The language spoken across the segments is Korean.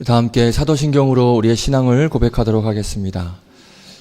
다 함께 사도신경으로 우리의 신앙을 고백하도록 하겠습니다.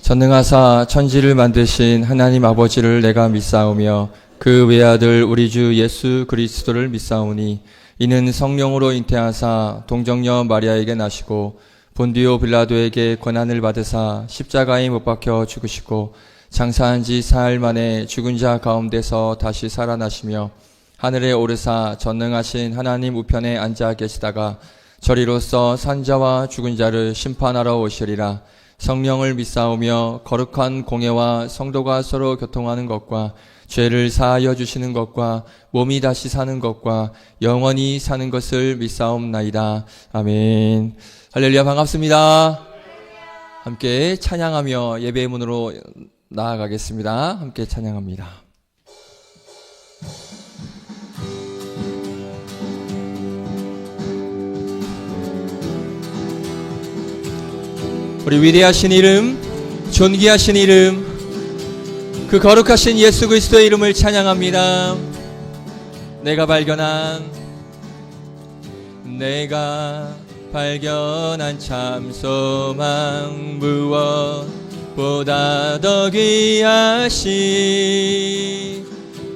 전능하사 천지를 만드신 하나님 아버지를 내가 믿사오며 그 외아들 우리 주 예수 그리스도를 믿사오니 이는 성령으로 잉태하사 동정녀 마리아에게 나시고 본디오 빌라도에게 고난을 받으사 십자가에 못 박혀 죽으시고 장사한 지 사흘 만에 죽은 자 가운데서 다시 살아나시며 하늘에 오르사 전능하신 하나님 우편에 앉아 계시다가 저리로서 산자와 죽은 자를 심판하러 오시리라. 성령을 믿사오며 거룩한 공예와 성도가 서로 교통하는 것과 죄를 사하여 주시는 것과 몸이 다시 사는 것과 영원히 사는 것을 믿사옵나이다. 아멘. 할렐루야. 반갑습니다. 함께 찬양하며 예배의 문으로 나아가겠습니다. 함께 찬양합니다. 우리 위대하신 이름, 존귀하신 이름, 그 거룩하신 예수 그리스도의 이름을 찬양합니다. 내가 발견한 참 소망, 무엇보다 더 귀하신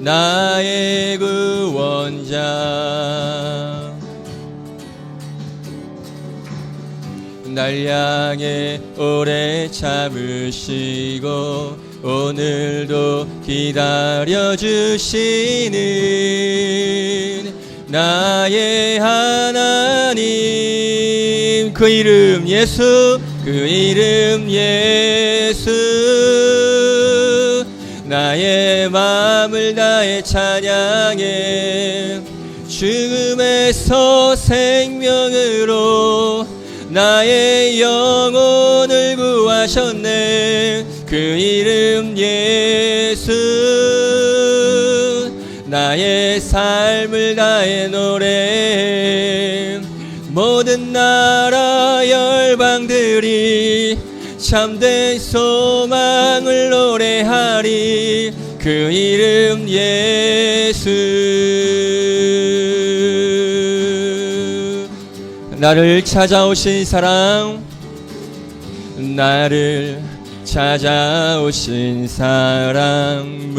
나의 구원자, 날 향해 오래 참으시고 오늘도 기다려주시는 나의 하나님, 그 이름 예수, 그 이름 예수, 나의 마음을 다해 찬양해. 죽음에서 생명으로 나의 영혼을 구하셨네. 그 이름 예수, 나의 삶을 다해 노래. 모든 나라 열방들이 참된 소망을 노래하리. 그 이름 예수. 나를 찾아오신 사랑, 나를 찾아오신 사랑,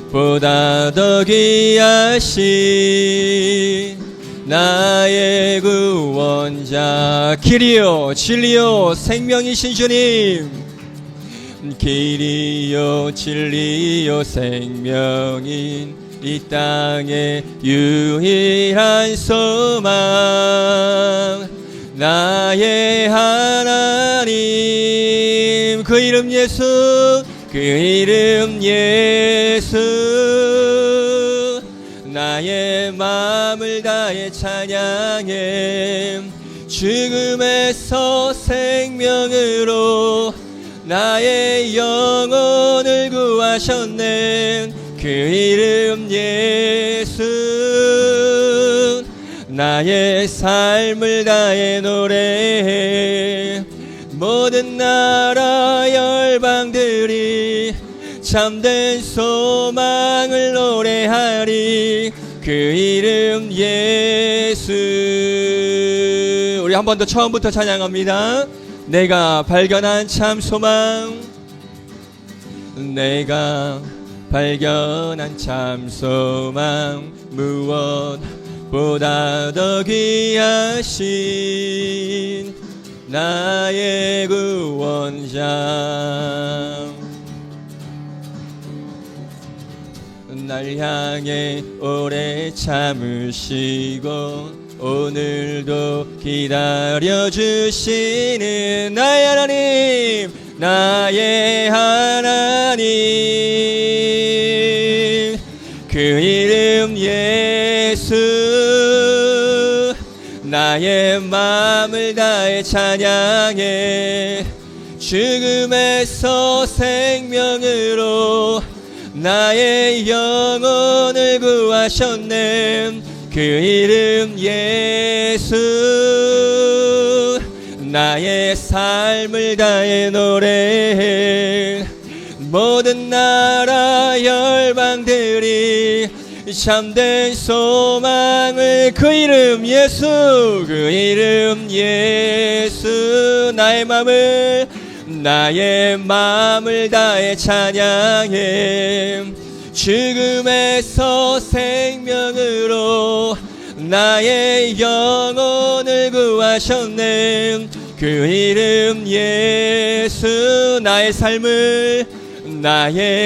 무엇보다 더 귀하신 나의 구원자, 길이요 진리요 생명이신 주님, 길이요 진리요 생명인 이 땅의 유일한 소망, 나의 하나님, 그 이름 예수, 그 이름 예수, 나의 마음을 다해 찬양해. 죽음에서 생명으로 나의 영혼을 구하셨네. 그 이름 예수, 나의 삶을 다해 노래해. 모든 나라 열방들이 참된 소망을 노래하리. 그 이름 예수. 우리 한 번 더 처음부터 찬양합니다. 내가 발견한 참 소망, 내가 발견한 참 소망, 무엇보다 더 귀하신 나의 구원자, 날 향해 오래 참으시고 오늘도 기다려주시는 나의 하나님, 나의 하나님, 그 이름 예수, 나의 마음을 다해 찬양해. 죽음에서 생명으로 나의 영혼을 구하셨네. 그 이름 예수, 나의 삶을 다해 노래해. 모든 나라 열방들이 참된 소망을 그 이름 예수 그 이름 예수 나의 마음을 다해 찬양해 죽음에서 생명으로 나의 영혼을 구하셨네 그 이름 예수 나의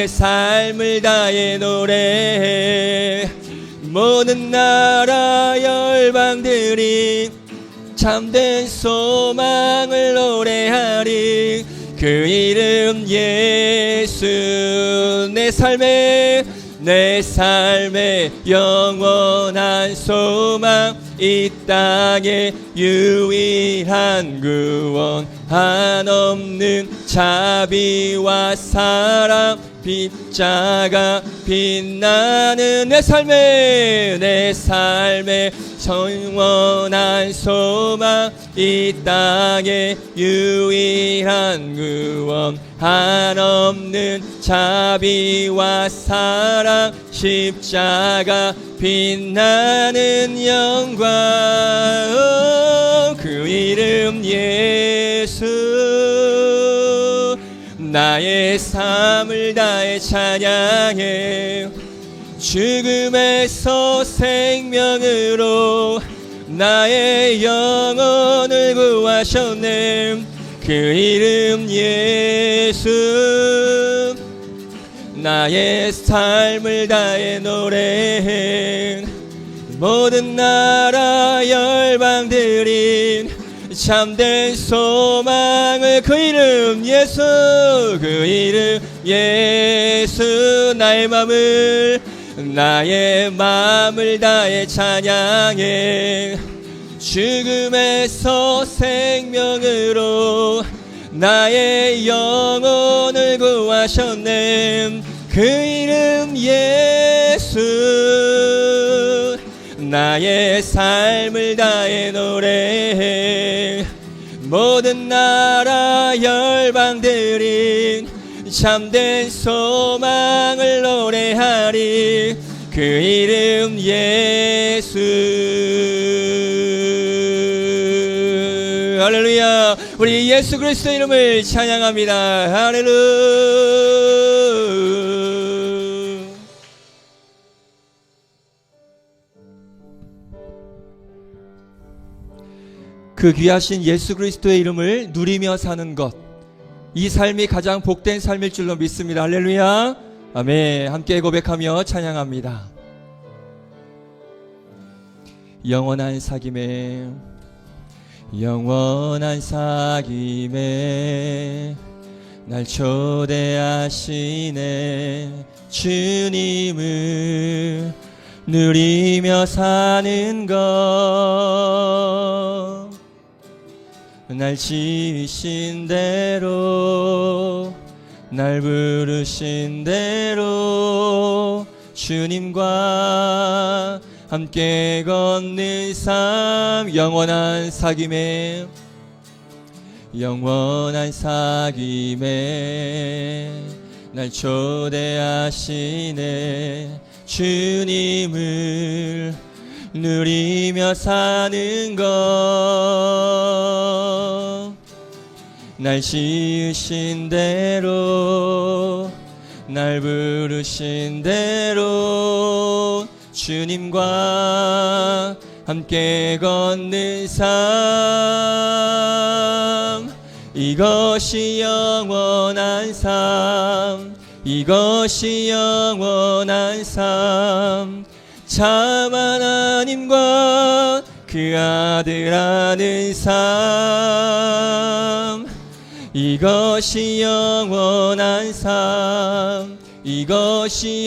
삶을 다해 노래해 모든 나라 열방들이 참된 소망을 노래하리 그 이름 예수 내 삶의 영원한 소망 이 땅의 유일한 구원 한없는 자비와 사랑 십자가 빛나는 내 삶의 영원한 소망 이 땅의 유일한 구원 한없는 자비와 사랑 십자가 빛나는 영광 그 이름 예수 나의 삶을 다해 찬양해 죽음에서 생명으로 나의 영혼을 구하셨네 그 이름 예수 나의 삶을 다해 노래해 모든 나라 열방들이 참된 소망을 그 이름 예수 그 이름 예수 나의 마음을 다해 찬양해 죽음에서 생명으로 나의 영혼을 구하셨네 그 이름 예수 나의 삶을 다해 노래해 모든 나라 열방들이 참된 소망을 노래하리 그 이름 예수 할렐루야 우리 예수 그리스도 이름을 찬양합니다 할렐루야 그 귀하신 예수 그리스도의 이름을 누리며 사는 것 이 삶이 가장 복된 삶일 줄로 믿습니다. 할렐루야 아멘 함께 고백하며 찬양합니다. 영원한 사귐에 날 초대하시네 주님을 누리며 사는 것 날 지으신 대로 날 부르신 대로 주님과 함께 걷는 삶 영원한 사귐에 날 초대하시네 주님을 누리며 사는 것 날 지으신 대로 날 부르신 대로 주님과 함께 걷는 삶 이것이 영원한 삶 참 하나님과 그 아들 아는 삶 이것이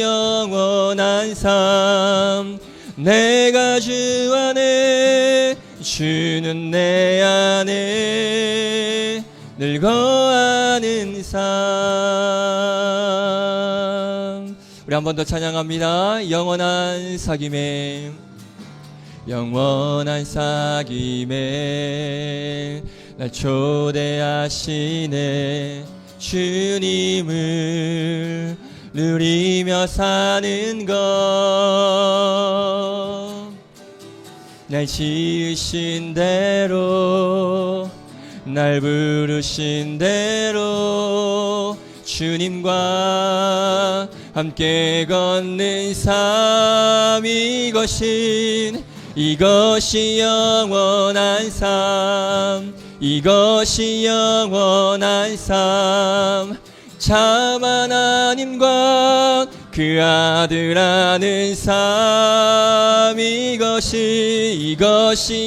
영원한 삶 내가 주 안에 주는 내 안에 늘 거하는 삶 우리 한 번 더 찬양합니다. 영원한 사귐에 날 초대하시네 주님을 누리며 사는 것. 날 지으신 대로 날 부르신 대로 주님과 함께 걷는 삶, 이것이 영원한 삶, 이것이 영원한 삶. 참 하나님과 그 아들 아는 삶, 이것이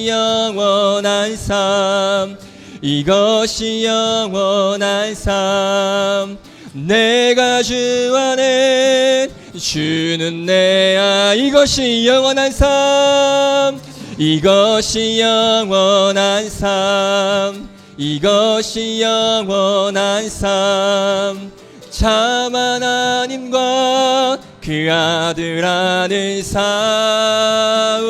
영원한 삶, 이것이 영원한 삶. 내가 주 안에 주는 내 이것이 영원한 삶, 이것이 영원한 삶, 이것이 영원한 삶. 참 하나님과 그 아들 아는 삶,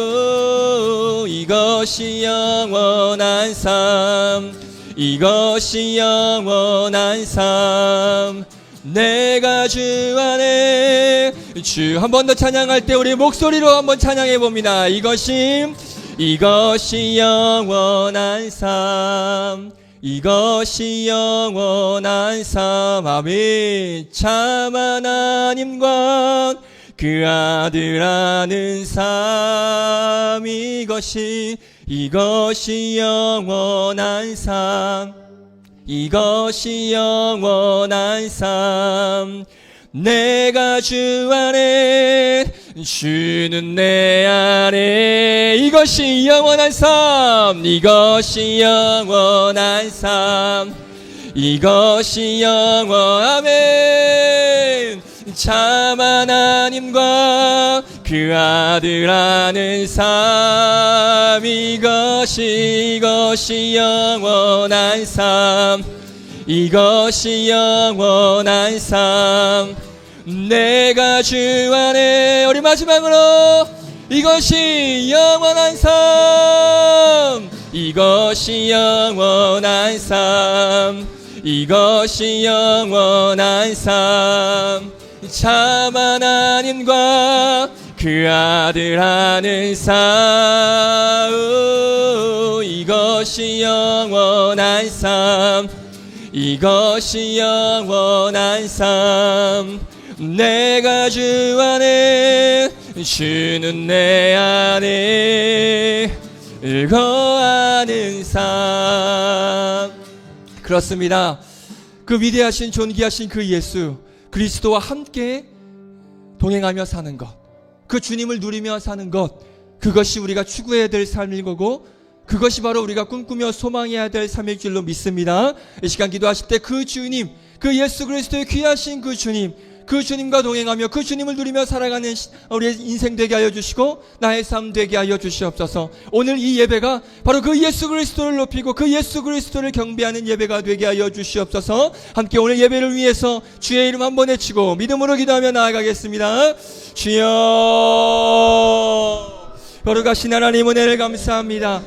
이것이 영원한 삶, 이것이 영원한 삶. 내가 주 안에 주. 한 번 더 찬양할 때 우리 목소리로 한번 찬양해 봅니다. 이것이 영원한 삶, 이것이 영원한 삶. 아멘. 참 하나님과 그 아들 아는 삶, 이것이 영원한 삶, 이것이 영원한 삶. 내가 주 안에 주는 내 안에 이것이 영원한 삶, 이것이 영원한 삶, 이것이 아멘. 참 하나님과 그 아들 아는 삶, 이것이 영원한 삶, 이것이 영원한 삶. 내가 주 안에 우리 마지막으로 이것이 영원한 삶, 이것이 영원한 삶, 이것이 영원한 삶. 참 하나님과 그 아들 아는 삶, 이것이 영원한 삶, 이것이 영원한 삶. 내가 주 안에 주는 내 안에 거하는 삶. 그렇습니다. 그 위대하신 존귀하신 그 예수 그리스도와 함께 동행하며 사는 것, 그 주님을 누리며 사는 것, 그것이 우리가 추구해야 될 삶일 거고, 그것이 바로 우리가 꿈꾸며 소망해야 될 삶일 줄로 믿습니다. 이 시간 기도하실 때 그 주님, 그 예수 그리스도의 귀하신 그 주님, 그 주님과 동행하며 그 주님을 누리며 살아가는 우리의 인생 되게 하여 주시고 나의 삶 되게 하여 주시옵소서. 오늘 이 예배가 바로 그 예수 그리스도를 높이고 그 예수 그리스도를 경배하는 예배가 되게 하여 주시옵소서. 함께 오늘 예배를 위해서 주의 이름 한번 외치고 믿음으로 기도하며 나아가겠습니다. 주여, 거룩하신 하나님 은혜를 감사합니다.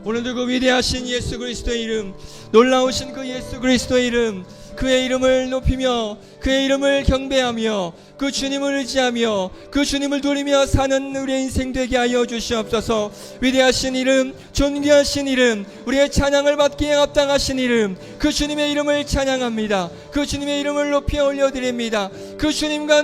오늘도 그 위대하신 예수 그리스도의 이름, 놀라우신 그 예수 그리스도의 이름, 그의 이름을 높이며 그의 이름을 경배하며 그 주님을 의지하며 그 주님을 누리며 사는 우리의 인생 되게 하여 주시옵소서. 위대하신 이름, 존귀하신 이름, 우리의 찬양을 받기에 합당하신 이름, 그 주님의 이름을 찬양합니다. 그 주님의 이름을 높이 올려드립니다. 그 주님과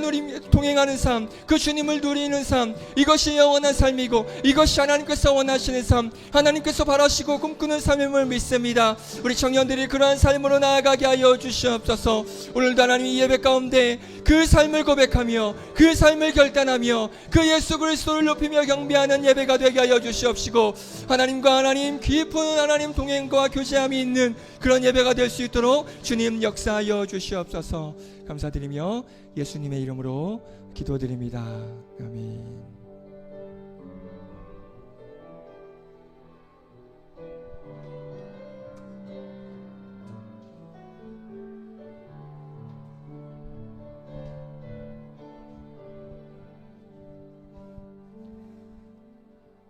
동행하는 삶, 그 주님을 누리는 삶, 이것이 영원한 삶이고 이것이 하나님께서 원하시는 삶, 하나님께서 바라시고 꿈꾸는 삶임을 믿습니다. 우리 청년들이 그러한 삶으로 나아가게 하여 주시옵소서. 오늘도 하나님 이 예배 가운데 그 삶을 고백하며 그 삶을 결단하며 그 예수 그리스도를 높이며 경배하는 예배가 되게 하여 주시옵시고, 하나님과 하나님 깊은 하나님 동행과 교제함이 있는 그런 예배가 될 수 있도록 주님 역사하여 주시옵소서. 감사드리며 예수님의 이름으로 기도드립니다. 아멘.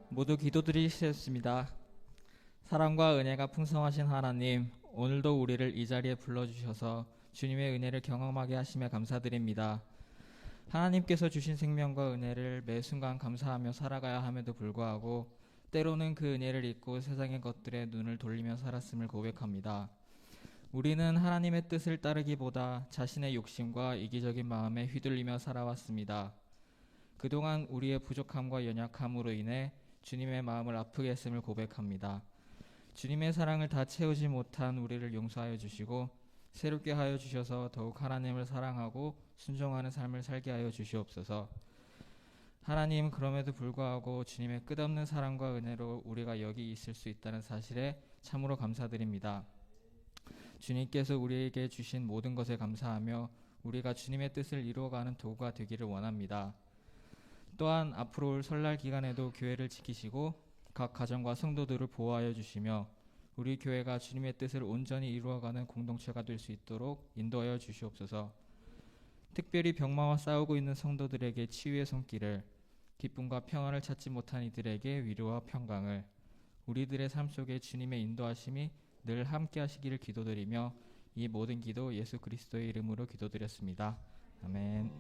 모두 기도드리셨습니다. 사랑과 은혜가 풍성하신 하나님, 오늘도 우리를 이 자리에 불러주셔서 주님의 은혜를 경험하게 하시며 감사드립니다. 하나님께서 주신 생명과 은혜를 매 순간 감사하며 살아가야 함에도 불구하고 때로는 그 은혜를 잊고 세상의 것들에 눈을 돌리며 살았음을 고백합니다. 우리는 하나님의 뜻을 따르기보다 자신의 욕심과 이기적인 마음에 휘둘리며 살아왔습니다. 그동안 우리의 부족함과 연약함으로 인해 주님의 마음을 아프게 했음을 고백합니다. 주님의 사랑을 다 채우지 못한 우리를 용서하여 주시고 새롭게 하여 주셔서 더욱 하나님을 사랑하고 순종하는 삶을 살게 하여 주시옵소서. 하나님, 그럼에도 불구하고 주님의 끝없는 사랑과 은혜로 우리가 여기 있을 수 있다는 사실에 참으로 감사드립니다. 주님께서 우리에게 주신 모든 것에 감사하며 우리가 주님의 뜻을 이루어가는 도구가 되기를 원합니다. 또한 앞으로 올 설날 기간에도 교회를 지키시고 각 가정과 성도들을 보호하여 주시며 우리 교회가 주님의 뜻을 온전히 이루어가는 공동체가 될 수 있도록 인도하여 주시옵소서. 특별히 병마와 싸우고 있는 성도들에게 치유의 손길을, 기쁨과 평안을 찾지 못한 이들에게 위로와 평강을, 우리들의 삶 속에 주님의 인도하심이 늘 함께 하시기를 기도드리며 이 모든 기도 예수 그리스도의 이름으로 기도드렸습니다. 아멘.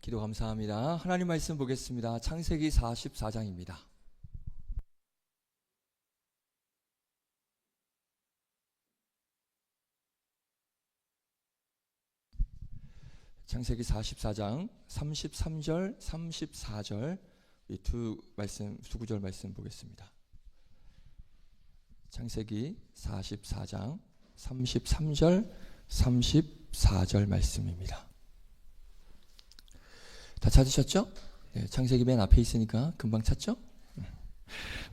기도 감사합니다. 하나님 말씀 보겠습니다. 창세기 44장입니다. 창세기 44장 33절, 34절 이 두 구절 말씀 보겠습니다. 창세기 44장 33절, 34절 말씀입니다. 다 찾으셨죠? 네, 창세기 맨 앞에 있으니까 금방 찾죠?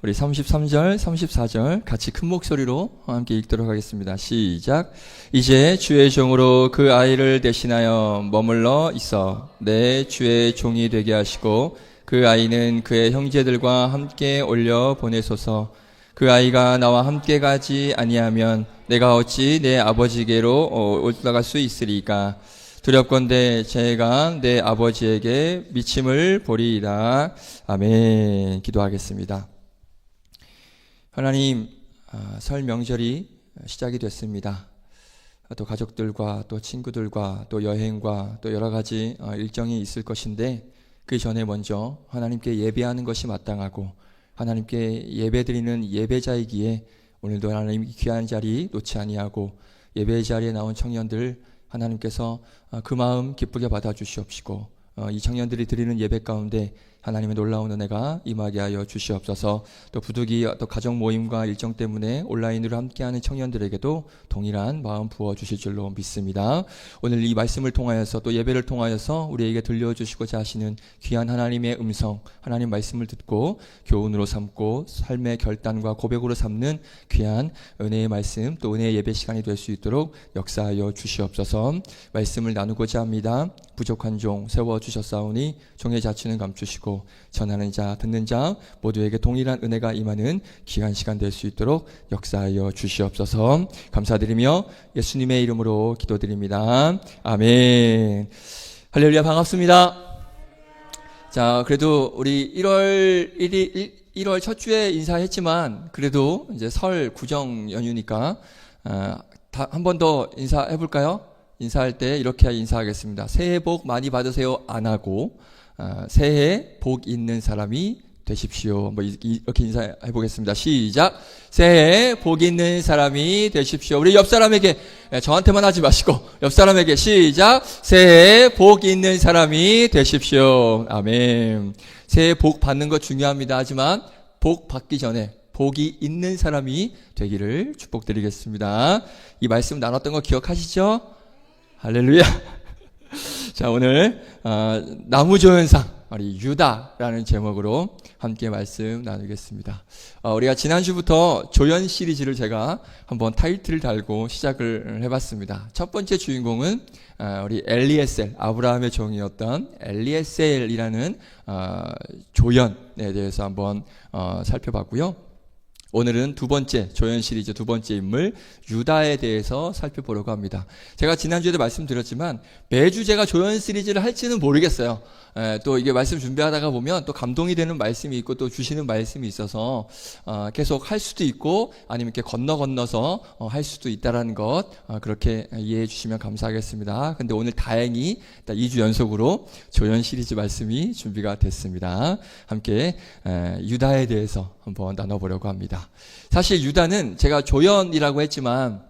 우리 33절, 34절 같이 큰 목소리로 함께 읽도록 하겠습니다. 시작. 이제 주의 종으로 그 아이를 대신하여 머물러 있어 내 주의 종이 되게 하시고 그 아이는 그의 형제들과 함께 올려 보내소서. 그 아이가 나와 함께 가지 아니하면 내가 어찌 내 아버지께로 올라갈 수 있으리까? 두렵건대 제가 내 아버지에게 미침을 보리이다. 아멘. 기도하겠습니다. 하나님, 설 명절이 시작이 됐습니다. 또 가족들과 또 친구들과 또 여행과 또 여러 가지 일정이 있을 것인데 그 전에 먼저 하나님께 예배하는 것이 마땅하고 하나님께 예배드리는 예배자이기에 오늘도 하나님 귀한 자리 놓지 아니하고 예배 자리에 나온 청년들 하나님께서 그 마음 기쁘게 받아주시옵시고 이 청년들이 드리는 예배 가운데 하나님의 놀라운 은혜가 임하게 하여 주시옵소서. 또 부득이 또 가정 모임과 일정 때문에 온라인으로 함께하는 청년들에게도 동일한 마음 부어주실 줄로 믿습니다. 오늘 이 말씀을 통하여서 또 예배를 통하여서 우리에게 들려주시고자 하시는 귀한 하나님의 음성, 하나님 말씀을 듣고 교훈으로 삼고 삶의 결단과 고백으로 삼는 귀한 은혜의 말씀 또 은혜의 예배 시간이 될 수 있도록 역사하여 주시옵소서. 말씀을 나누고자 합니다. 부족한 종 세워주셨사오니 종의 자취는 감추시고 전하는 자 듣는 자 모두에게 동일한 은혜가 임하는 귀한 시간 될 수 있도록 역사하여 주시옵소서. 감사드리며 예수님의 이름으로 기도드립니다. 아멘. 할렐루야. 반갑습니다. 자, 그래도 우리 1월 첫 주에 인사했지만 그래도 이제 설 구정 연휴니까 한 번 더 인사해 볼까요? 인사할 때 이렇게 인사하겠습니다. 새해 복 많이 받으세요 안 하고 새해 복 있는 사람이 되십시오. 이렇게 인사해 보겠습니다. 시작. 새해 복 있는 사람이 되십시오. 우리 옆 사람에게 저한테만 하지 마시고 옆 사람에게 시작. 새해 복 있는 사람이 되십시오. 아멘. 새해 복 받는 거 중요합니다. 하지만 복 받기 전에 복이 있는 사람이 되기를 축복드리겠습니다. 이 말씀 나눴던 거 기억하시죠? 할렐루야. 자, 오늘 나무조연상 우리 유다라는 제목으로 함께 말씀 나누겠습니다. 우리가 지난주부터 조연 시리즈를 제가 한번 타이틀을 달고 시작을 해봤습니다. 첫 번째 주인공은 우리 엘리에셀, 아브라함의 종이었던 엘리에셀이라는 조연에 대해서 한번 살펴봤고요. 오늘은 두 번째 조연 시리즈 두 번째 인물 유다에 대해서 살펴보려고 합니다. 제가 지난주에도 말씀드렸지만 매주 제가 조연 시리즈를 할지는 모르겠어요. 또 이게 말씀 준비하다가 보면 또 감동이 되는 말씀이 있고 또 주시는 말씀이 있어서 계속 할 수도 있고 아니면 이렇게 건너서 할 수도 있다라는 것 그렇게 이해해 주시면 감사하겠습니다. 근데 오늘 다행히 2주 연속으로 조연 시리즈 말씀이 준비가 됐습니다. 함께 유다에 대해서 한번 나눠보려고 합니다. 사실 유다는 제가 조연이라고 했지만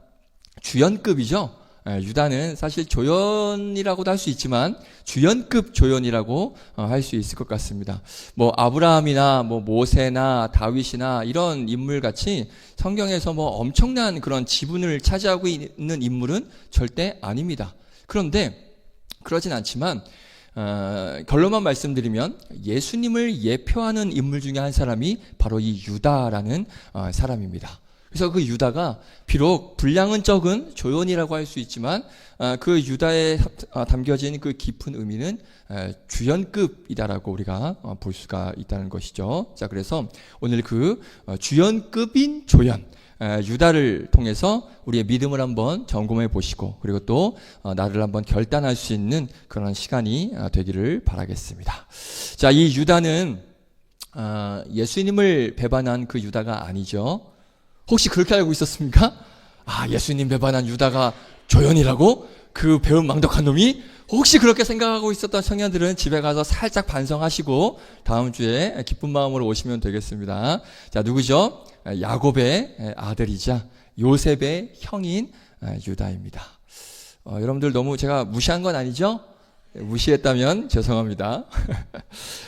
주연급이죠. 유다는 사실 조연이라고도 할 수 있지만 주연급 조연이라고 할 수 있을 것 같습니다. 뭐 아브라함이나 뭐 모세나 다윗이나 이런 인물 같이 성경에서 뭐 엄청난 그런 지분을 차지하고 있는 인물은 절대 아닙니다. 그런데 그러진 않지만 결론만 말씀드리면 예수님을 예표하는 인물 중에 한 사람이 바로 이 유다라는 사람입니다. 그래서 그 유다가 비록 분량은 적은 조연이라고 할 수 있지만 그 유다에 담겨진 그 깊은 의미는 주연급이다라고 우리가 볼 수가 있다는 것이죠. 자, 그래서 오늘 그 주연급인 조연 유다를 통해서 우리의 믿음을 한번 점검해 보시고 그리고 또 나를 한번 결단할 수 있는 그런 시간이 되기를 바라겠습니다. 자, 이 유다는 예수님을 배반한 그 유다가 아니죠. 혹시 그렇게 알고 있었습니까? 예수님 배반한 유다가 조연이라고? 그 배은망덕한 놈이? 혹시 그렇게 생각하고 있었던 청년들은 집에 가서 살짝 반성하시고 다음 주에 기쁜 마음으로 오시면 되겠습니다. 자, 누구죠? 야곱의 아들이자 요셉의 형인 유다입니다. 여러분들 너무 제가 무시한 건 아니죠? 무시했다면 죄송합니다.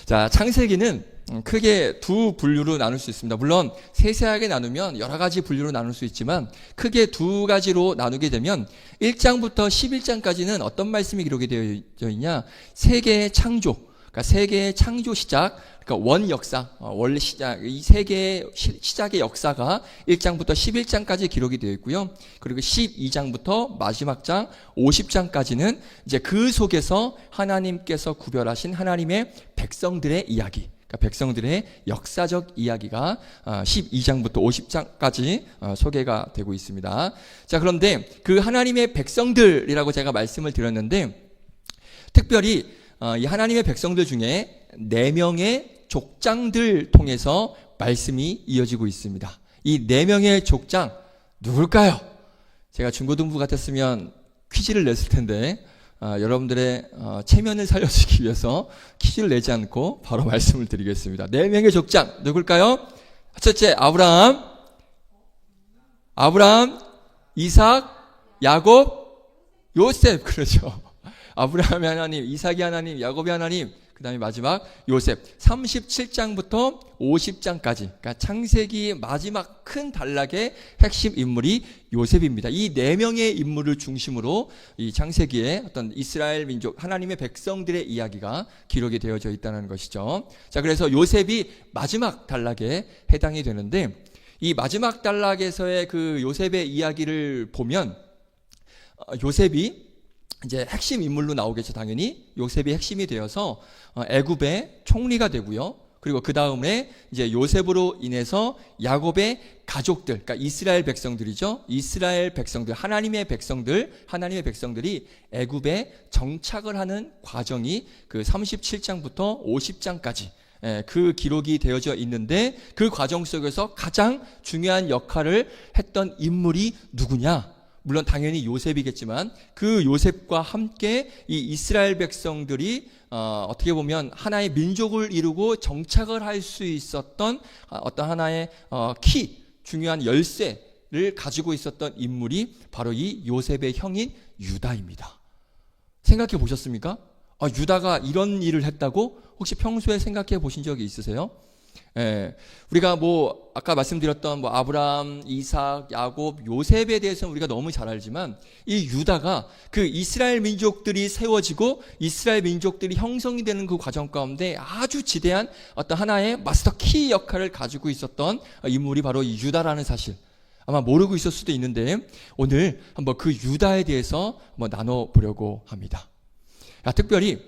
자, 창세기는 크게 두 분류로 나눌 수 있습니다. 물론 세세하게 나누면 여러 가지 분류로 나눌 수 있지만 크게 두 가지로 나누게 되면 1장부터 11장까지는 어떤 말씀이 기록이 되어 있냐? 세계의 창조, 그러니까 세계의 창조 시작, 그러니까 원 역사, 원래 시작, 이 세계의 시작의 역사가 1장부터 11장까지 기록이 되어 있고요. 그리고 12장부터 마지막 장 50장까지는 이제 그 속에서 하나님께서 구별하신 하나님의 백성들의 이야기, 그러니까 백성들의 역사적 이야기가 12장부터 50장까지 소개가 되고 있습니다. 자, 그런데 그 하나님의 백성들이라고 제가 말씀을 드렸는데 특별히 이 하나님의 백성들 중에 4명의 족장들 통해서 말씀이 이어지고 있습니다. 이 4명의 족장 누굴까요? 제가 중고등부 같았으면 퀴즈를 냈을 텐데 여러분들의 체면을 살려주기 위해서 퀴즈를 내지 않고 바로 말씀을 드리겠습니다. 4명의 족장 누굴까요? 첫째 아브라함, 이삭, 야곱, 요셉. 그렇죠. 아브라함의 하나님, 이삭의 하나님, 야곱의 하나님, 그 다음에 마지막 요셉. 37장부터 50장까지, 그러니까 창세기의 마지막 큰 단락의 핵심 인물이 요셉입니다. 이 4명의 인물을 중심으로 이 창세기의 어떤 이스라엘 민족, 하나님의 백성들의 이야기가 기록이 되어져 있다는 것이죠. 자, 그래서 요셉이 마지막 단락에 해당이 되는데 이 마지막 단락에서의 그 요셉의 이야기를 보면 요셉이 이제 핵심 인물로 나오겠죠. 당연히 요셉이 핵심이 되어서 애굽의 총리가 되고요. 그리고 그 다음에 이제 요셉으로 인해서 야곱의 가족들, 그러니까 이스라엘 백성들이죠. 이스라엘 백성들, 하나님의 백성들이 애굽에 정착을 하는 과정이 그 37장부터 50장까지 그 기록이 되어져 있는데 그 과정 속에서 가장 중요한 역할을 했던 인물이 누구냐? 물론 당연히 요셉이겠지만 그 요셉과 함께 이 이스라엘 백성들이 어떻게 보면 하나의 민족을 이루고 정착을 할 수 있었던 어떤 하나의 중요한 열쇠를 가지고 있었던 인물이 바로 이 요셉의 형인 유다입니다. 생각해 보셨습니까? 유다가 이런 일을 했다고? 혹시 평소에 생각해 보신 적이 있으세요? 우리가 뭐 아까 말씀드렸던 뭐 아브라함, 이삭, 야곱, 요셉에 대해서는 우리가 너무 잘 알지만 이 유다가 그 이스라엘 민족들이 세워지고 이스라엘 민족들이 형성이 되는 그 과정 가운데 아주 지대한 어떤 하나의 마스터 키 역할을 가지고 있었던 인물이 바로 이 유다라는 사실, 아마 모르고 있을 수도 있는데 오늘 한번 그 유다에 대해서 한번 나눠보려고 합니다. 특별히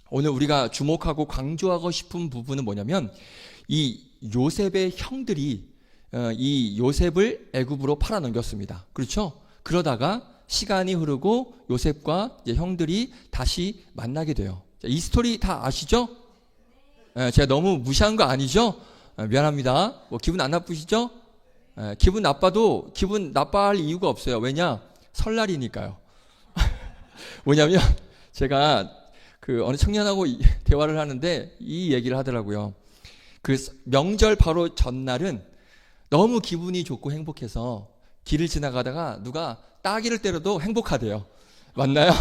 오늘 우리가 주목하고 강조하고 싶은 부분은 뭐냐면 이 요셉의 형들이 이 요셉을 애굽으로 팔아넘겼습니다. 그렇죠? 그러다가 시간이 흐르고 요셉과 이제 형들이 다시 만나게 돼요. 이 스토리 다 아시죠? 제가 너무 무시한 거 아니죠? 미안합니다. 뭐 기분 안 나쁘시죠? 기분 나빠도 기분 나빠할 이유가 없어요. 왜냐? 설날이니까요. 뭐냐면 제가 그 어느 청년하고 대화를 하는데 이 얘기를 하더라고요. 그 명절 바로 전날은 너무 기분이 좋고 행복해서 길을 지나가다가 누가 따귀를 때려도 행복하대요. 맞나요?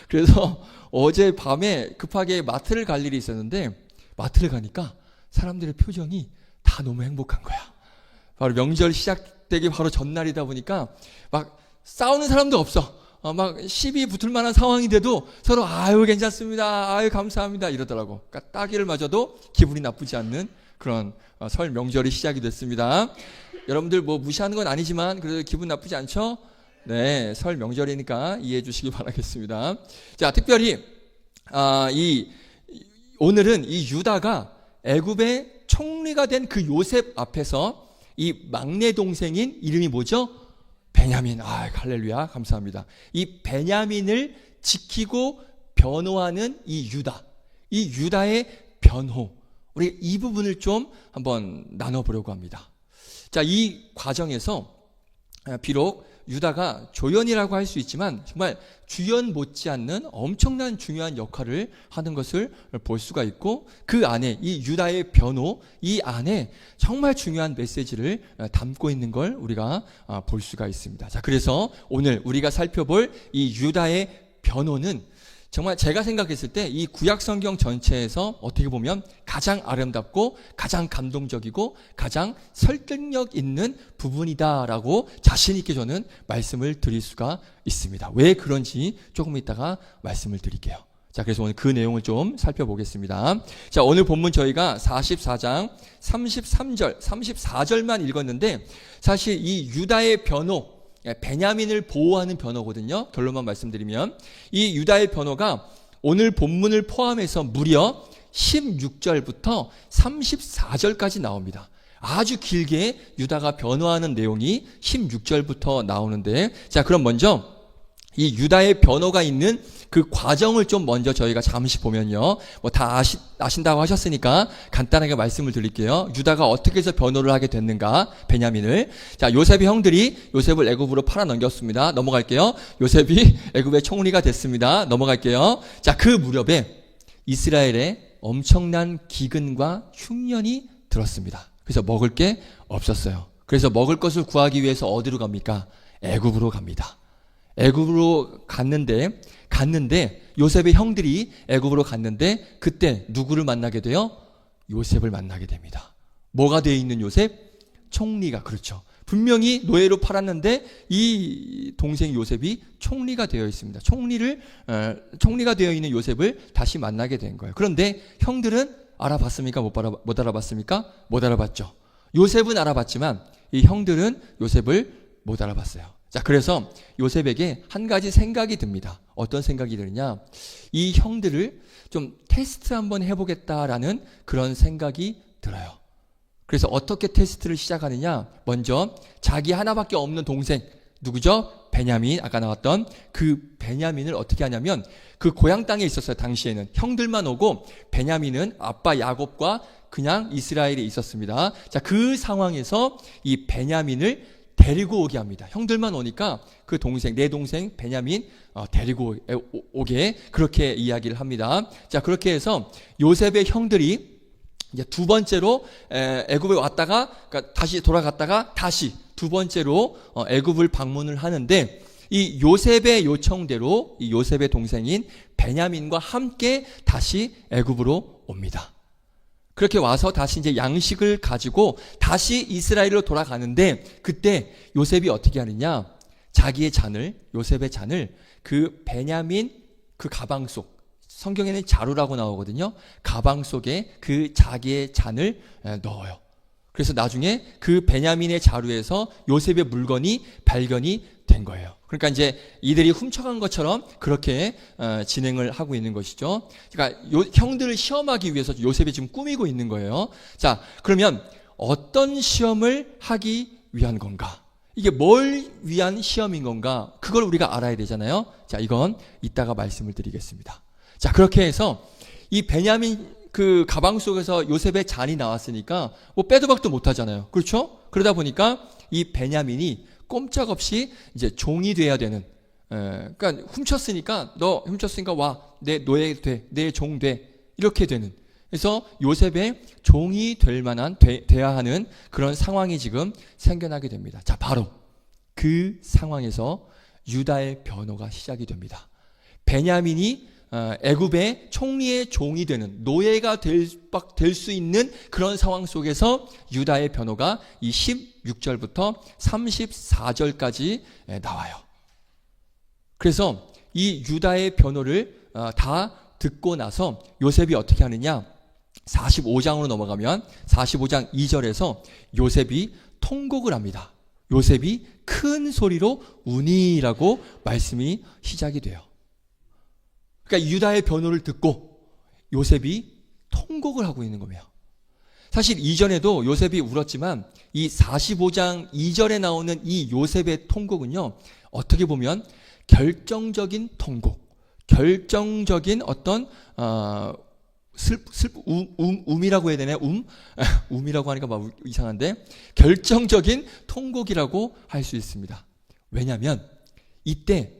그래서 어제 밤에 급하게 마트를 갈 일이 있었는데 마트를 가니까 사람들의 표정이 다 너무 행복한 거야. 바로 명절 시작되기 바로 전날이다 보니까 막 싸우는 사람도 없어. 막 시비 붙을 만한 상황이 돼도 서로 아유 괜찮습니다, 아유 감사합니다 이러더라고. 그러니까 따귀를 맞아도 기분이 나쁘지 않는 그런 설 명절이 시작이 됐습니다. 여러분들 뭐 무시하는 건 아니지만 그래도 기분 나쁘지 않죠? 네, 설 명절이니까 이해해 주시기 바라겠습니다. 자, 특별히 오늘은 이 유다가 애굽의 총리가 된 그 요셉 앞에서 이 막내 동생인 이름이 뭐죠? 베냐민. 할렐루야. 감사합니다. 이 베냐민을 지키고 변호하는 이 유다. 이 유다의 변호. 우리 이 부분을 좀 한번 나눠보려고 합니다. 자, 이 과정에서 비록 유다가 조연이라고 할 수 있지만 정말 주연 못지않는 엄청난 중요한 역할을 하는 것을 볼 수가 있고 그 안에 이 유다의 변호, 이 안에 정말 중요한 메시지를 담고 있는 걸 우리가 볼 수가 있습니다. 자, 그래서 오늘 우리가 살펴볼 이 유다의 변호는 정말 제가 생각했을 때 이 구약 성경 전체에서 어떻게 보면 가장 아름답고 가장 감동적이고 가장 설득력 있는 부분이다라고 자신 있게 저는 말씀을 드릴 수가 있습니다. 왜 그런지 조금 이따가 말씀을 드릴게요. 자, 그래서 오늘 그 내용을 좀 살펴보겠습니다. 자, 오늘 본문 저희가 44장 33절, 34절만 읽었는데 사실 이 유다의 변호, 베냐민을 보호하는 변호거든요. 결론만 말씀드리면 이 유다의 변호가 오늘 본문을 포함해서 무려 16절부터 34절까지 나옵니다. 아주 길게 유다가 변호하는 내용이 16절부터 나오는데, 자, 그럼 먼저 이 유다의 변호가 있는 그 과정을 좀 먼저 저희가 잠시 보면요. 뭐 다 아신다고 하셨으니까 간단하게 말씀을 드릴게요. 유다가 어떻게 해서 변호를 하게 됐는가? 베냐민을. 자, 요셉의 형들이 요셉을 애굽으로 팔아넘겼습니다. 넘어갈게요. 요셉이 애굽의 총리가 됐습니다. 넘어갈게요. 자, 그 무렵에 이스라엘에 엄청난 기근과 흉년이 들었습니다. 그래서 먹을 게 없었어요. 그래서 먹을 것을 구하기 위해서 어디로 갑니까? 애굽으로 갑니다. 애굽으로 갔는데 요셉의 형들이 애굽으로 갔는데 그때 누구를 만나게 돼요? 요셉을 만나게 됩니다. 뭐가 되어 있는 요셉? 총리가. 그렇죠. 분명히 노예로 팔았는데 이 동생 요셉이 총리가 되어 있습니다. 총리가 되어 있는 요셉을 다시 만나게 된 거예요. 그런데 형들은 알아봤습니까? 못 알아봤습니까? 못 알아봤죠. 요셉은 알아봤지만 이 형들은 요셉을 못 알아봤어요. 자, 그래서 요셉에게 한 가지 생각이 듭니다. 어떤 생각이 드느냐? 이 형들을 좀 테스트 한번 해보겠다라는 그런 생각이 들어요. 그래서 어떻게 테스트를 시작하느냐? 먼저 자기 하나밖에 없는 동생, 누구죠? 베냐민, 아까 나왔던 그 베냐민을 어떻게 하냐면 그 고향 땅에 있었어요. 당시에는 형들만 오고 베냐민은 아빠 야곱과 그냥 이스라엘에 있었습니다. 자, 그 상황에서 이 베냐민을 데리고 오게 합니다. 형들만 오니까 그 동생, 내 동생 베냐민 데리고 오게 그렇게 이야기를 합니다. 자, 그렇게 해서 요셉의 형들이 이제 두 번째로 애굽에 왔다가 그러니까 다시 돌아갔다가 다시 두 번째로 애굽을 방문을 하는데 이 요셉의 요청대로 이 요셉의 동생인 베냐민과 함께 다시 애굽으로 옵니다. 그렇게 와서 다시 이제 양식을 가지고 다시 이스라엘로 돌아가는데, 그때 요셉이 어떻게 하느냐? 자기의 잔을, 요셉의 잔을 그 베냐민 그 가방 속, 성경에는 자루라고 나오거든요. 가방 속에 그 자기의 잔을 넣어요. 그래서 나중에 그 베냐민의 자루에서 요셉의 물건이 발견이 된 거예요. 그러니까 이제 이들이 훔쳐간 것처럼 그렇게 진행을 하고 있는 것이죠. 그러니까 형들을 시험하기 위해서 요셉이 지금 꾸미고 있는 거예요. 자, 그러면 어떤 시험을 하기 위한 건가? 이게 뭘 위한 시험인 건가? 그걸 우리가 알아야 되잖아요. 자, 이건 이따가 말씀을 드리겠습니다. 자, 그렇게 해서 이 베냐민 그 가방 속에서 요셉의 잔이 나왔으니까 뭐 빼도 박도 못 하잖아요. 그렇죠? 그러다 보니까 이 베냐민이 꼼짝없이 이제 종이 돼야 되는, 그러니까 너 훔쳤으니까 와, 내 노예 돼, 내 종 돼, 이렇게 되는. 그래서 요셉의 종이 될 만한, 돼야 하는 그런 상황이 지금 생겨나게 됩니다. 자, 바로 그 상황에서 유다의 변호가 시작이 됩니다. 베냐민이 애굽의 총리의 종이 되는, 노예가 될 수 있는 그런 상황 속에서 유다의 변호가 이 16절부터 34절까지 나와요. 그래서 이 유다의 변호를 다 듣고 나서 요셉이 어떻게 하느냐? 45장으로 넘어가면 45장 2절에서 요셉이 통곡을 합니다. 요셉이 큰 소리로 우니라고 말씀이 시작이 돼요. 그러니까 유다의 변호를 듣고 요셉이 통곡을 하고 있는 거예요. 사실 이전에도 요셉이 울었지만 이 45장 2절에 나오는 이 요셉의 통곡은요, 어떻게 보면 결정적인 통곡, 결정적인 어떤 음이라고 해야 되나요? 음이라고 하니까 막 이상한데, 결정적인 통곡이라고 할 수 있습니다. 왜냐하면 이때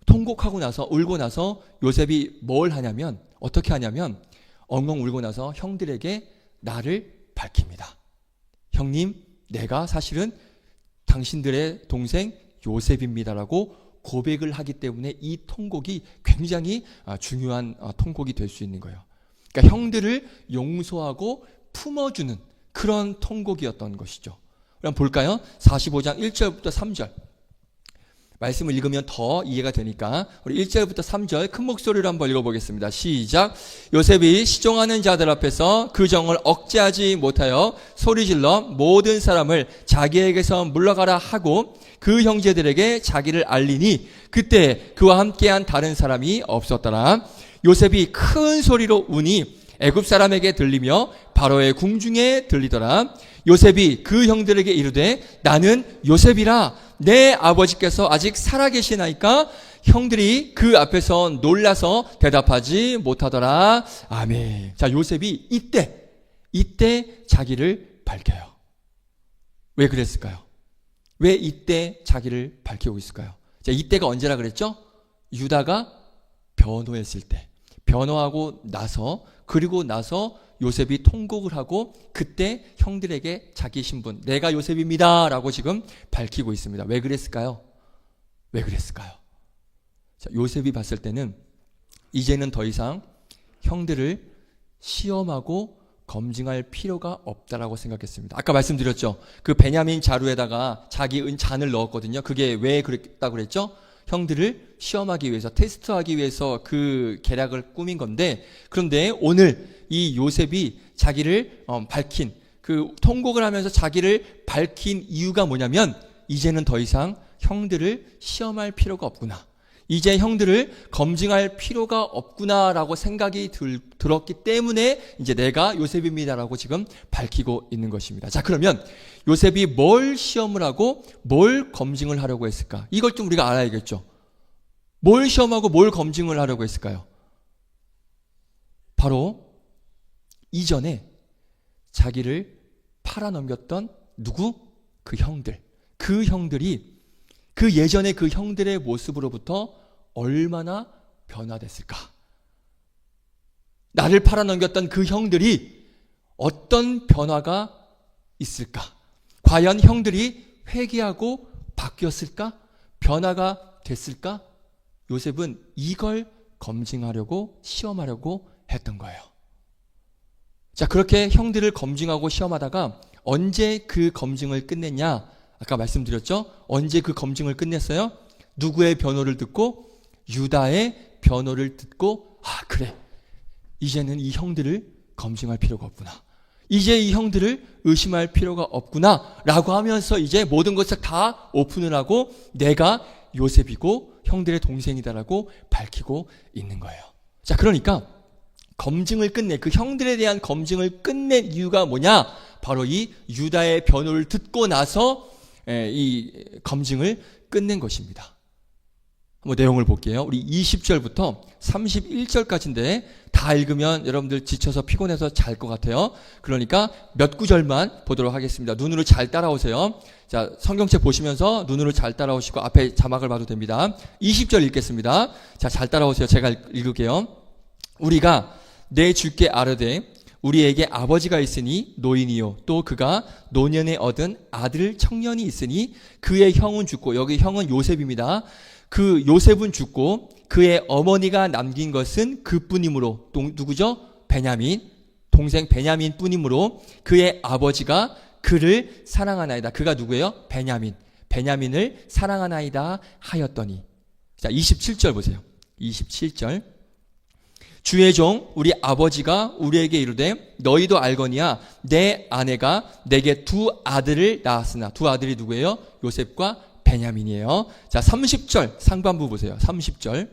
통곡하고 나서, 울고 나서 요셉이 뭘 하냐면, 어떻게 하냐면 엉엉 울고 나서 형들에게 나를 밝힙니다. 형님, 내가 사실은 당신들의 동생 요셉입니다라고 고백을 하기 때문에 이 통곡이 굉장히 중요한 통곡이 될 수 있는 거예요. 그러니까 형들을 용서하고 품어주는 그런 통곡이었던 것이죠. 그럼 볼까요? 45장 1절부터 3절 말씀을 읽으면 더 이해가 되니까 우리 1절부터 3절 큰 목소리로 한번 읽어보겠습니다. 시작. 요셉이 시종하는 자들 앞에서 그 정을 억제하지 못하여 소리질러 모든 사람을 자기에게서 물러가라 하고 그 형제들에게 자기를 알리니 그때 그와 함께한 다른 사람이 없었더라. 요셉이 큰 소리로 우니 애굽 사람에게 들리며 바로의 궁중에 들리더라. 요셉이 그 형들에게 이르되 나는 요셉이라. 내 아버지께서 아직 살아계시나이까? 형들이 그 앞에서 놀라서 대답하지 못하더라. 아멘. 자, 요셉이 이때 자기를 밝혀요. 왜 그랬을까요? 왜 이때 자기를 밝히고 있을까요? 자, 이때가 언제라 그랬죠? 유다가 변호했을 때. 변호하고 나서, 그리고 나서 요셉이 통곡을 하고 그때 형들에게 자기 신분, 내가 요셉입니다 라고 지금 밝히고 있습니다. 왜 그랬을까요? 왜 그랬을까요? 자, 요셉이 봤을 때는 이제는 더 이상 형들을 시험하고 검증할 필요가 없다라고 생각했습니다. 아까 말씀드렸죠. 그 베냐민 자루에다가 자기 잔을 넣었거든요. 그게 왜 그랬다고 그랬죠? 형들을 시험하기 위해서, 테스트하기 위해서 그 계략을 꾸민 건데, 그런데 오늘 이 요셉이 자기를 밝힌, 그 통곡을 하면서 자기를 밝힌 이유가 뭐냐면 이제는 더 이상 형들을 시험할 필요가 없구나. 이제 형들을 검증할 필요가 없구나라고 생각이 들었기 때문에 이제 내가 요셉입니다라고 지금 밝히고 있는 것입니다. 자, 그러면 요셉이 뭘 시험을 하고 뭘 검증을 하려고 했을까? 이걸 좀 우리가 알아야겠죠. 뭘 시험하고 뭘 검증을 하려고 했을까요? 바로 이전에 자기를 팔아넘겼던 누구? 그 형들. 그 형들이 그 예전에 그 형들의 모습으로부터 얼마나 변화됐을까? 나를 팔아넘겼던 그 형들이 어떤 변화가 있을까? 과연 형들이 회개하고 바뀌었을까? 변화가 됐을까? 요셉은 이걸 검증하려고, 시험하려고 했던 거예요. 자, 그렇게 형들을 검증하고 시험하다가 언제 그 검증을 끝냈냐? 아까 말씀드렸죠? 언제 그 검증을 끝냈어요? 누구의 변호를 듣고? 유다의 변호를 듣고, 아, 그래. 이제는 이 형들을 검증할 필요가 없구나. 이제 이 형들을 의심할 필요가 없구나. 라고 하면서 이제 모든 것을 다 오픈을 하고 내가 요셉이고 형들의 동생이다라고 밝히고 있는 거예요. 자, 그러니까 검증을 끝내, 그 형들에 대한 검증을 끝낸 이유가 뭐냐? 바로 이 유다의 변호를 듣고 나서 이 검증을 끝낸 것입니다. 한번 내용을 볼게요. 우리 20절부터 31절까지인데 다 읽으면 여러분들 지쳐서 피곤해서 잘 것 같아요. 그러니까 몇 구절만 보도록 하겠습니다. 눈으로 잘 따라오세요. 자, 성경책 보시면서 눈으로 잘 따라오시고 앞에 자막을 봐도 됩니다. 20절 읽겠습니다. 자, 잘 따라오세요. 제가 읽을게요. 우리가 내 주께 아뢰되 우리에게 아버지가 있으니 노인이요 또 그가 노년에 얻은 아들 청년이 있으니 그의 형은 죽고, 여기 형은 요셉입니다. 그 요셉은 죽고 그의 어머니가 남긴 것은 그뿐이므로, 누구죠? 베냐민, 동생 베냐민 뿐이므로 그의 아버지가 그를 사랑하나이다. 그가 누구예요? 베냐민. 베냐민을 사랑하나이다 하였더니. 자, 27절 보세요. 27절. 주의 종 우리 아버지가 우리에게 이르되 너희도 알거니와 내 아내가 내게 두 아들을 낳았으나, 두 아들이 누구예요? 요셉과 베냐민이에요. 자, 30절 상반부 보세요. 30절.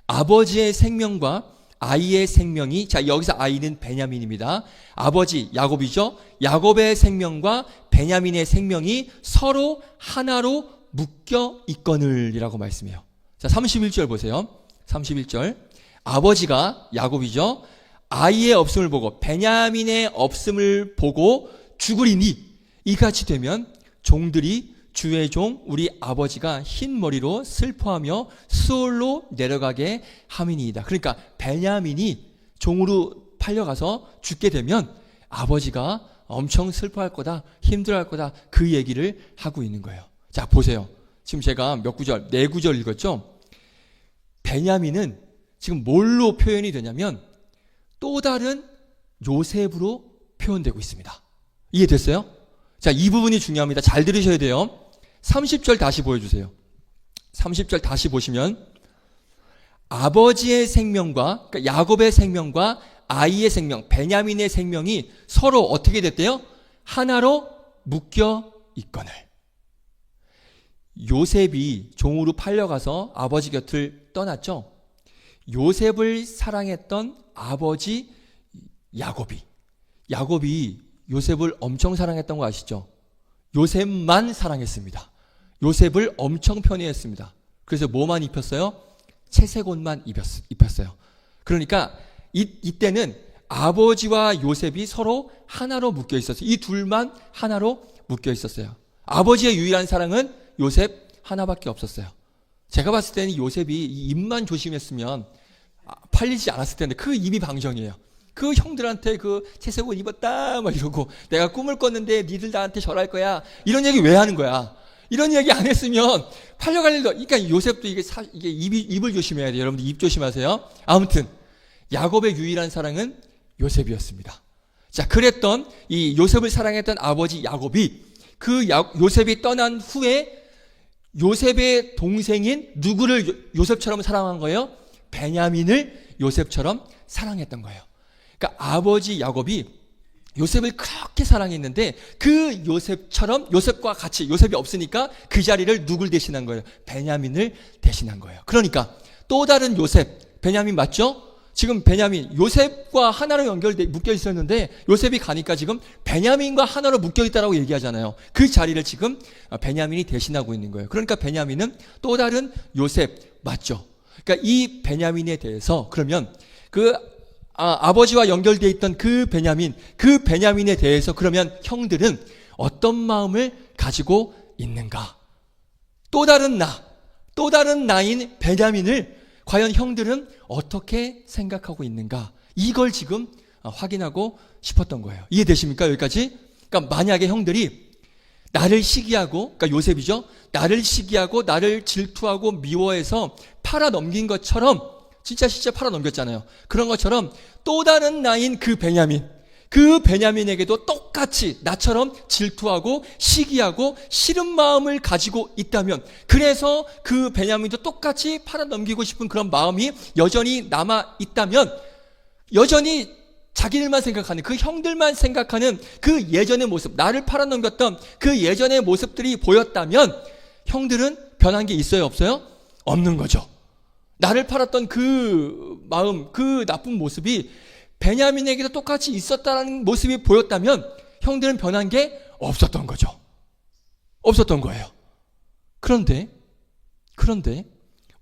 아버지의 생명과 아이의 생명이, 자, 여기서 아이는 베냐민입니다. 아버지 야곱이죠. 야곱의 생명과 베냐민의 생명이 서로 하나로 묶여 있거늘이라고 말씀해요. 자, 31절 보세요. 31절. 아버지가 야곱이죠. 아이의 없음을 보고 베냐민의 없음을 보고 죽으리니 이같이 되면 종들이 주의 종 우리 아버지가 흰 머리로 슬퍼하며 수올로 내려가게 함이니이다. 그러니까 베냐민이 종으로 팔려가서 죽게 되면 아버지가 엄청 슬퍼할 거다, 힘들어할 거다, 그 얘기를 하고 있는 거예요. 자, 보세요. 지금 제가 몇 구절, 네 구절 읽었죠? 베냐민은 지금 뭘로 표현이 되냐면 또 다른 요셉으로 표현되고 있습니다. 이해됐어요? 자, 이 부분이 중요합니다. 잘 들으셔야 돼요. 30절 다시 보여주세요. 30절 다시 보시면 아버지의 생명과, 그러니까 야곱의 생명과 아이의 생명, 베냐민의 생명이 서로 어떻게 됐대요? 하나로 묶여 있거늘. 요셉이 종으로 팔려가서 아버지 곁을 떠났죠. 요셉을 사랑했던 아버지 야곱이 요셉을 엄청 사랑했던 거 아시죠? 요셉만 사랑했습니다. 요셉을 엄청 편애했습니다. 그래서 뭐만 입혔어요? 채색 옷만 입혔어요. 그러니까 이때는 아버지와 요셉이 서로 하나로 묶여 있었어요. 이 둘만 하나로 묶여 있었어요. 아버지의 유일한 사랑은 요셉 하나밖에 없었어요. 제가 봤을 때는 요셉이 이 입만 조심했으면 팔리지 않았을 텐데 그 입이 방정이에요. 그 형들한테 그 채색 옷 입었다 막 이러고 내가 꿈을 꿨는데 니들 나한테 절할 거야, 이런 얘기 왜 하는 거야? 이런 얘기 안 했으면 팔려갈 일도. 그러니까 요셉도 이게 입을 조심해야 돼요. 여러분들 입 조심하세요. 아무튼 야곱의 유일한 사랑은 요셉이었습니다. 자, 그랬던 이 요셉을 사랑했던 아버지 야곱이 요셉이 떠난 후에 요셉의 동생인 누구를 요셉처럼 사랑한 거예요? 베냐민을 요셉처럼 사랑했던 거예요. 그러니까 아버지 야곱이 요셉을 그렇게 사랑했는데 그 요셉과 같이, 요셉이 없으니까 그 자리를 누굴 대신한 거예요? 베냐민을 대신한 거예요. 그러니까 또 다른 요셉, 베냐민 맞죠? 지금 베냐민, 요셉과 하나로 묶여 있었는데 요셉이 가니까 지금 베냐민과 하나로 묶여 있다라고 얘기하잖아요. 그 자리를 지금 베냐민이 대신하고 있는 거예요. 그러니까 베냐민은 또 다른 요셉 맞죠? 그러니까 이 베냐민에 대해서 그러면 아버지와 연결되어 있던 그 베냐민에 대해서 그러면 형들은 어떤 마음을 가지고 있는가? 또 다른 나인 베냐민을 과연 형들은 어떻게 생각하고 있는가? 이걸 지금 확인하고 싶었던 거예요. 이해되십니까? 여기까지? 그러니까 만약에 형들이 나를 시기하고, 그러니까 요셉이죠. 나를 시기하고 나를 질투하고 미워해서 팔아 넘긴 것처럼 진짜 실제 팔아넘겼잖아요. 그런 것처럼 또 다른 나인 그 베냐민에게도 똑같이 나처럼 질투하고 시기하고 싫은 마음을 가지고 있다면, 그래서 그 베냐민도 똑같이 팔아넘기고 싶은 그런 마음이 여전히 남아 있다면, 여전히 자기들만 생각하는, 그 형들만 생각하는 그 예전의 모습, 나를 팔아넘겼던 그 예전의 모습들이 보였다면, 형들은 변한 게 있어요, 없어요? 없는 거죠. 나를 팔았던 그 마음, 그 나쁜 모습이 베냐민에게도 똑같이 있었다는 모습이 보였다면, 형들은 변한 게 없었던 거죠. 없었던 거예요. 그런데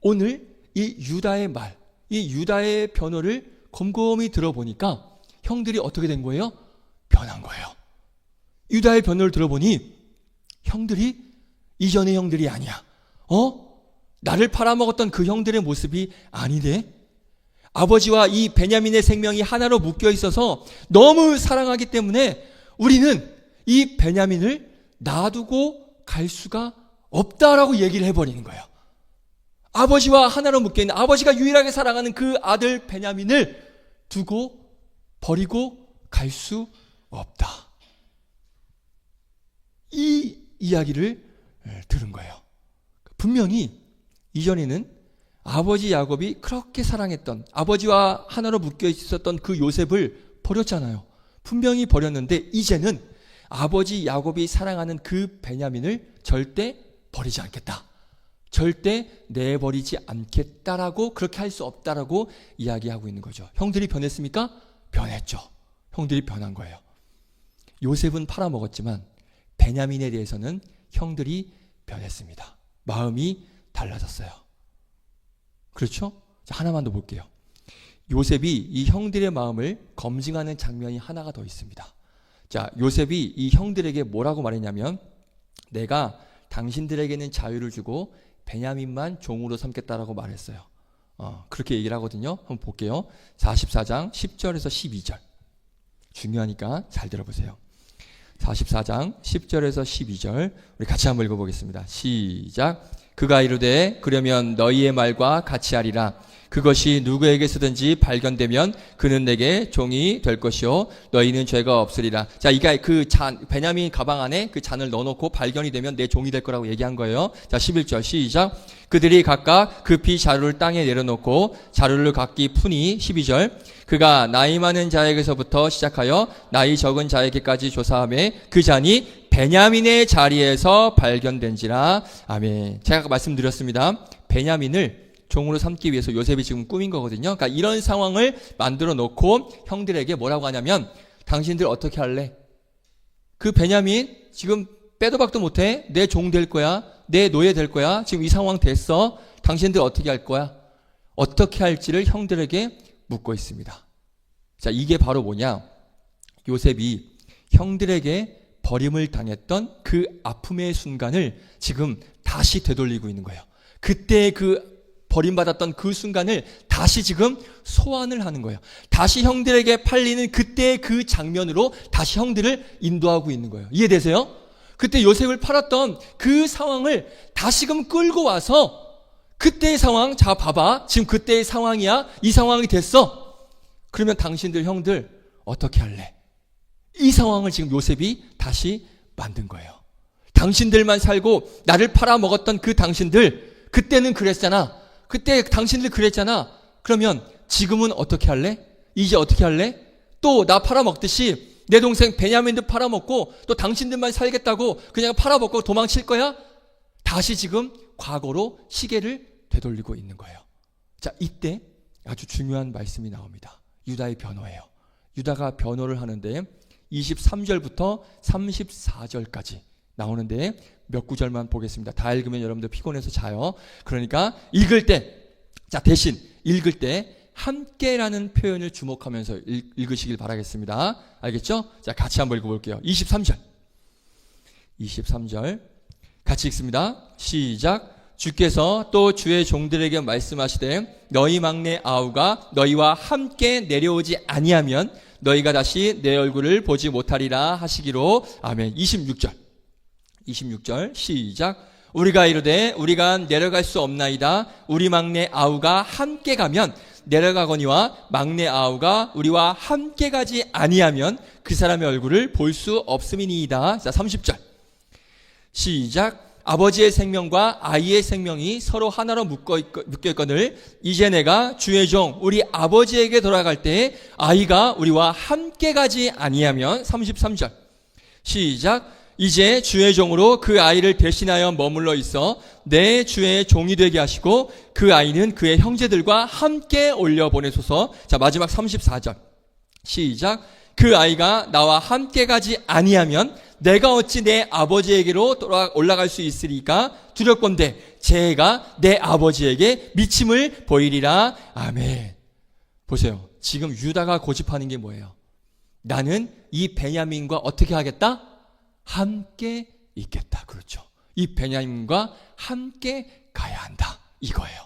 오늘 이 유다의 말, 이 유다의 변호를 곰곰이 들어보니까 형들이 어떻게 된 거예요? 변한 거예요. 유다의 변호를 들어보니 형들이 이전의 형들이 아니야. 나를 팔아먹었던 그 형들의 모습이 아니네. 아버지와 이 베냐민의 생명이 하나로 묶여 있어서 너무 사랑하기 때문에 우리는 이 베냐민을 놔두고 갈 수가 없다라고 얘기를 해버리는 거예요. 아버지와 하나로 묶여있는, 아버지가 유일하게 사랑하는 그 아들 베냐민을 두고 버리고 갈 수 없다. 이 이야기를 들은 거예요. 분명히 이전에는 아버지 야곱이 그렇게 사랑했던, 아버지와 하나로 묶여 있었던 그 요셉을 버렸잖아요. 분명히 버렸는데 이제는 아버지 야곱이 사랑하는 그 베냐민을 절대 버리지 않겠다, 절대 내버리지 않겠다라고, 그렇게 할 수 없다라고 이야기하고 있는 거죠. 형들이 변했습니까? 변했죠. 형들이 변한 거예요. 요셉은 팔아먹었지만 베냐민에 대해서는 형들이 변했습니다. 마음이 달라졌어요. 그렇죠? 자, 하나만 더 볼게요. 요셉이 이 형들의 마음을 검증하는 장면이 하나가 더 있습니다. 자, 요셉이 이 형들에게 뭐라고 말했냐면, 내가 당신들에게는 자유를 주고 베냐민만 종으로 삼겠다라고 말했어요. 그렇게 얘기를 하거든요. 한번 볼게요. 44장 10절에서 12절. 중요하니까 잘 들어보세요. 44장 10절에서 12절 우리 같이 한번 읽어보겠습니다. 시작. 그가 이르되 그러면 너희의 말과 같이 하리라. 그것이 누구에게서든지 발견되면 그는 내게 종이 될 것이요 너희는 죄가 없으리라. 자, 이게 그 잔, 베냐민 가방 안에 그 잔을 넣어놓고 발견이 되면 내 종이 될 거라고 얘기한 거예요. 자, 11절 시작. 그들이 각각 급히 자루를 땅에 내려놓고 자루를 각기 푸니. 12절. 그가 나이 많은 자에게서부터 시작하여 나이 적은 자에게까지 조사하매 그 잔이 베냐민의 자리에서 발견된지라. 아멘. 제가 아까 말씀드렸습니다. 베냐민을 종으로 삼기 위해서 요셉이 지금 꾸민 거거든요. 그러니까 이런 상황을 만들어 놓고 형들에게 뭐라고 하냐면, 당신들 어떻게 할래? 그 베냐민 지금 빼도 박도 못해. 내 종 될 거야. 내 노예 될 거야. 지금 이 상황 됐어. 당신들 어떻게 할 거야? 어떻게 할지를 형들에게 묻고 있습니다. 자, 이게 바로 뭐냐? 요셉이 형들에게 버림을 당했던 그 아픔의 순간을 지금 다시 되돌리고 있는 거예요. 그때 그 버림받았던 그 순간을 다시 지금 소환을 하는 거예요. 다시 형들에게 팔리는 그때의 그 장면으로 다시 형들을 인도하고 있는 거예요. 이해되세요? 그때 요셉을 팔았던 그 상황을 다시금 끌고 와서 그때의 상황, 자 봐봐, 지금 그때의 상황이야. 이 상황이 됐어. 그러면 당신들 형들 어떻게 할래? 이 상황을 지금 요셉이 다시 만든 거예요. 당신들만 살고 나를 팔아먹었던 그 당신들, 그때는 그랬잖아. 그때 당신들 그랬잖아. 그러면 지금은 어떻게 할래? 이제 어떻게 할래? 또 나 팔아먹듯이 내 동생 베냐민도 팔아먹고 또 당신들만 살겠다고 그냥 팔아먹고 도망칠 거야? 다시 지금 과거로 시계를 되돌리고 있는 거예요. 자, 이때 아주 중요한 말씀이 나옵니다. 유다의 변호예요. 유다가 변호를 하는데 23절부터 34절까지 나오는데 몇 구절만 보겠습니다. 다 읽으면 여러분들 피곤해서 자요. 그러니까 읽을 때, 자, 대신 읽을 때 함께라는 표현을 주목하면서 읽으시길 바라겠습니다. 알겠죠? 자, 같이 한번 읽어볼게요. 23절 같이 읽습니다. 시작. 주께서 또 주의 종들에게 말씀하시되 너희 막내 아우가 너희와 함께 내려오지 아니하면 너희가 다시 내 얼굴을 보지 못하리라 하시기로. 아멘. 26절 시작. 우리가 이르되 우리가 내려갈 수 없나이다. 우리 막내 아우가 함께 가면 내려가거니와 막내 아우가 우리와 함께 가지 아니하면 그 사람의 얼굴을 볼 수 없음이니이다. 자, 30절 시작. 아버지의 생명과 아이의 생명이 서로 하나로 묶여있거늘 이제 내가 주의 종 우리 아버지에게 돌아갈 때 아이가 우리와 함께 가지 아니하면 33절 시작. 이제 주의 종으로 그 아이를 대신하여 머물러 있어 내 주의 종이 되게 하시고 그 아이는 그의 형제들과 함께 올려보내소서. 자, 마지막 34절 시작. 그 아이가 나와 함께 가지 아니하면 내가 어찌 내 아버지에게로 올라갈 수 있으리까 두렵건대 제가 내 아버지에게 미침을 보이리라. 아멘. 보세요. 지금 유다가 고집하는 게 뭐예요? 나는 이 베냐민과 어떻게 하겠다? 함께 있겠다. 그렇죠. 이 베냐민과 함께 가야 한다. 이거예요.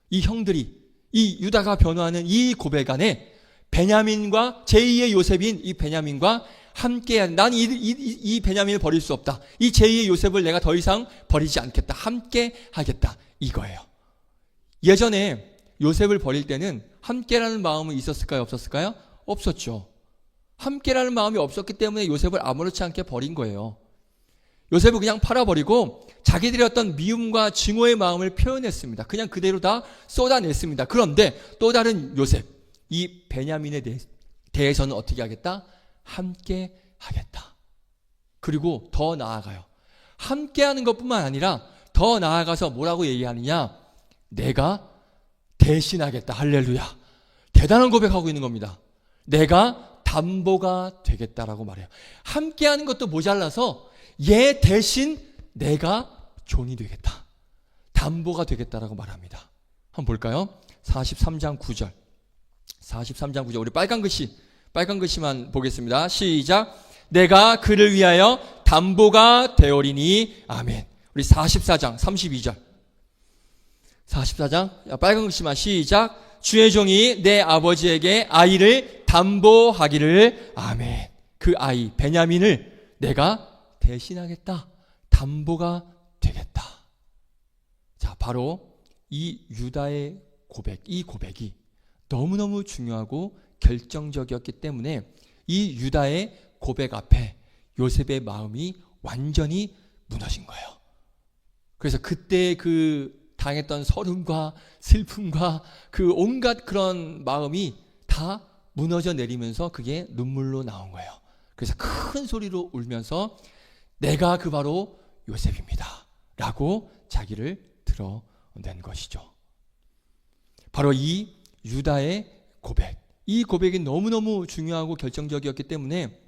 이 형들이, 이 유다가 변호하는 이 고백 안에 베냐민과 제2의 요셉인 이 베냐민과 함께, 난 이 베냐민을 버릴 수 없다. 이 제2의 요셉을 내가 더 이상 버리지 않겠다. 함께 하겠다. 이거예요. 예전에 요셉을 버릴 때는 함께라는 마음은 있었을까요? 없었을까요? 없었죠. 함께라는 마음이 없었기 때문에 요셉을 아무렇지 않게 버린 거예요. 요셉을 그냥 팔아버리고 자기들의 어떤 미움과 증오의 마음을 표현했습니다. 그냥 그대로 다 쏟아냈습니다. 그런데 또 다른 요셉, 이 베냐민에 대해서는 어떻게 하겠다? 함께 하겠다. 그리고 더 나아가요. 함께 하는 것뿐만 아니라 더 나아가서 뭐라고 얘기하느냐? 내가 대신하겠다. 할렐루야. 대단한 고백하고 있는 겁니다. 내가 담보가 되겠다라고 말해요. 함께 하는 것도 모자라서 얘 대신 내가 종이 되겠다. 담보가 되겠다라고 말합니다. 한번 볼까요? 43장 9절. 43장 9절. 우리 빨간 글씨만 보겠습니다. 시작. 내가 그를 위하여 담보가 되오리니. 아멘. 우리 44장 32절. 44장 빨간 글씨만 시작. 주의 종이 내 아버지에게 아이를 담보하기를. 아멘. 그 아이 베냐민을 내가 대신하겠다. 담보가 되겠다. 자, 바로 이 유다의 고백, 이 고백이 너무너무 중요하고 결정적이었기 때문에 이 유다의 고백 앞에 요셉의 마음이 완전히 무너진 거예요. 그래서 그때 그 당했던 서름과 슬픔과 그 온갖 그런 마음이 다 무너져 내리면서 그게 눈물로 나온 거예요. 그래서 큰 소리로 울면서 내가 그 바로 요셉입니다 라고 자기를 드러낸 것이죠. 바로 이 유다의 고백, 이 고백이 너무너무 중요하고 결정적이었기 때문에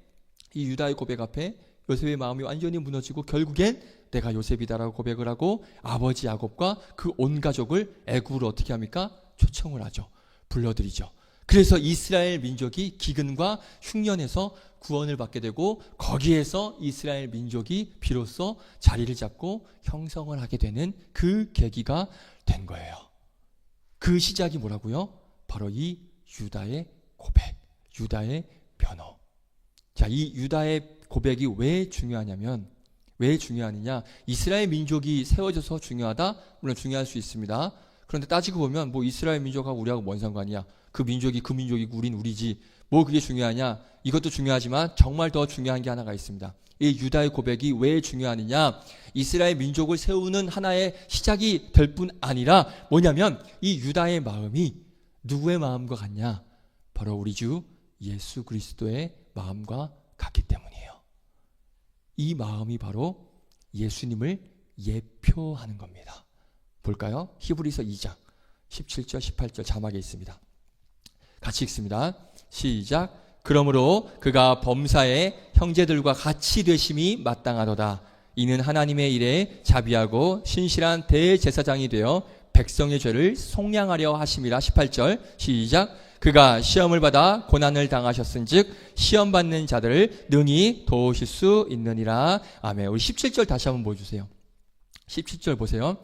이 유다의 고백 앞에 요셉의 마음이 완전히 무너지고 결국엔 내가 요셉이다라고 고백을 하고 아버지 야곱과 그 온 가족을 애굽으로 어떻게 합니까? 초청을 하죠. 불러들이죠. 그래서 이스라엘 민족이 기근과 흉년에서 구원을 받게 되고 거기에서 이스라엘 민족이 비로소 자리를 잡고 형성을 하게 되는 그 계기가 된 거예요. 그 시작이 뭐라고요? 바로 이 유다의 고백, 유다의 변호. 자, 이 유다의 고백이 왜 중요하냐면, 왜 중요하느냐? 이스라엘 민족이 세워져서 중요하다? 물론 중요할 수 있습니다. 그런데 따지고 보면 뭐 이스라엘 민족하고 우리하고 뭔 상관이야? 그 민족이고 우린 우리지. 뭐 그게 중요하냐? 이것도 중요하지만 정말 더 중요한 게 하나가 있습니다. 이 유다의 고백이 왜 중요하느냐? 이스라엘 민족을 세우는 하나의 시작이 될 뿐 아니라 뭐냐면 이 유다의 마음이 누구의 마음과 같냐? 바로 우리 주 예수 그리스도의 마음과 같기 때문이에요. 이 마음이 바로 예수님을 예표하는 겁니다. 볼까요? 히브리서 2장 17절 18절 자막에 있습니다. 같이 읽습니다. 시작. 그러므로 그가 범사에 형제들과 같이 되심이 마땅하도다. 이는 하나님의 일에 자비하고 신실한 대제사장이 되어 백성의 죄를 속량하려 하심이라. 18절 시작. 그가 시험을 받아 고난을 당하셨은즉 시험 받는 자들을 능히 도우실 수 있느니라. 아멘. 우리 17절 다시 한번 보여주세요. 17절 보세요.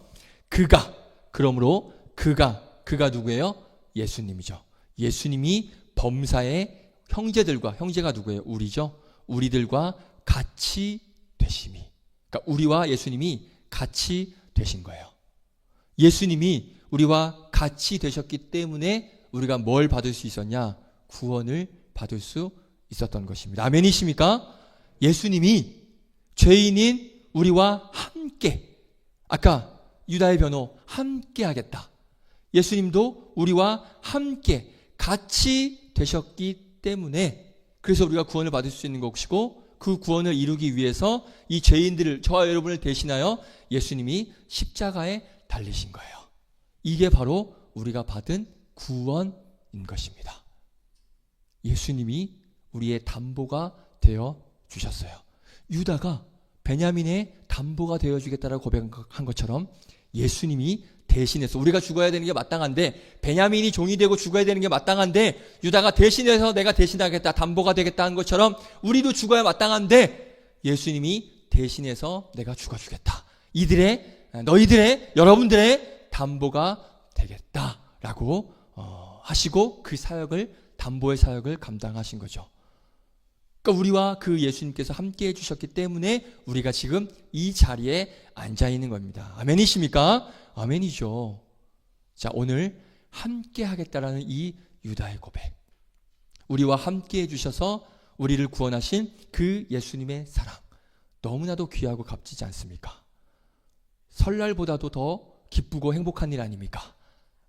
그가, 그러므로 그가 누구예요? 예수님이죠. 예수님이 범사의 형제들과, 형제가 누구예요? 우리죠. 우리들과 같이 되심이. 그러니까 우리와 예수님이 같이 되신 거예요. 예수님이 우리와 같이 되셨기 때문에 우리가 뭘 받을 수 있었냐? 구원을 받을 수 있었던 것입니다. 아멘이십니까? 예수님이 죄인인 우리와 함께, 아까 유다의 변호 함께 하겠다. 예수님도 우리와 함께 같이 되셨기 때문에 그래서 우리가 구원을 받을 수 있는 것이고 그 구원을 이루기 위해서 이 죄인들을, 저와 여러분을 대신하여 예수님이 십자가에 달리신 거예요. 이게 바로 우리가 받은 구원인 것입니다. 예수님이 우리의 담보가 되어 주셨어요. 유다가 베냐민의 담보가 되어 주겠다라고 고백한 것처럼 예수님이 대신해서, 우리가 죽어야 되는 게 마땅한데, 베냐민이 종이 되고 죽어야 되는 게 마땅한데 유다가 대신해서 내가 대신하겠다, 담보가 되겠다 한 것처럼 우리도 죽어야 마땅한데 예수님이 대신해서 내가 죽어주겠다, 너희들의, 여러분들의 담보가 되겠다라고 하시고 그 사역을, 담보의 사역을 감당하신 거죠. 그러니까 우리와 그 예수님께서 함께 해주셨기 때문에 우리가 지금 이 자리에 앉아 있는 겁니다. 아멘이십니까? 아멘이죠. 자, 오늘 함께 하겠다라는 이 유다의 고백, 우리와 함께 해주셔서 우리를 구원하신 그 예수님의 사랑, 너무나도 귀하고 값지지 않습니까? 설날보다도 더 기쁘고 행복한 일 아닙니까?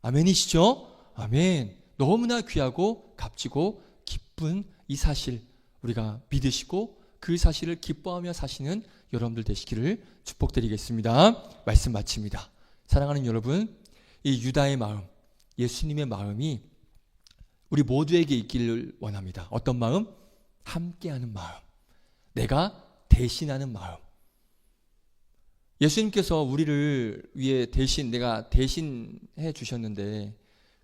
아멘이시죠? 아멘. 너무나 귀하고 값지고 기쁜 이 사실, 우리가 믿으시고 그 사실을 기뻐하며 사시는 여러분들 되시기를 축복드리겠습니다. 말씀 마칩니다. 사랑하는 여러분, 이 유다의 마음, 예수님의 마음이 우리 모두에게 있기를 원합니다. 어떤 마음? 함께하는 마음, 내가 대신하는 마음. 예수님께서 우리를 위해 내가 대신해 주셨는데,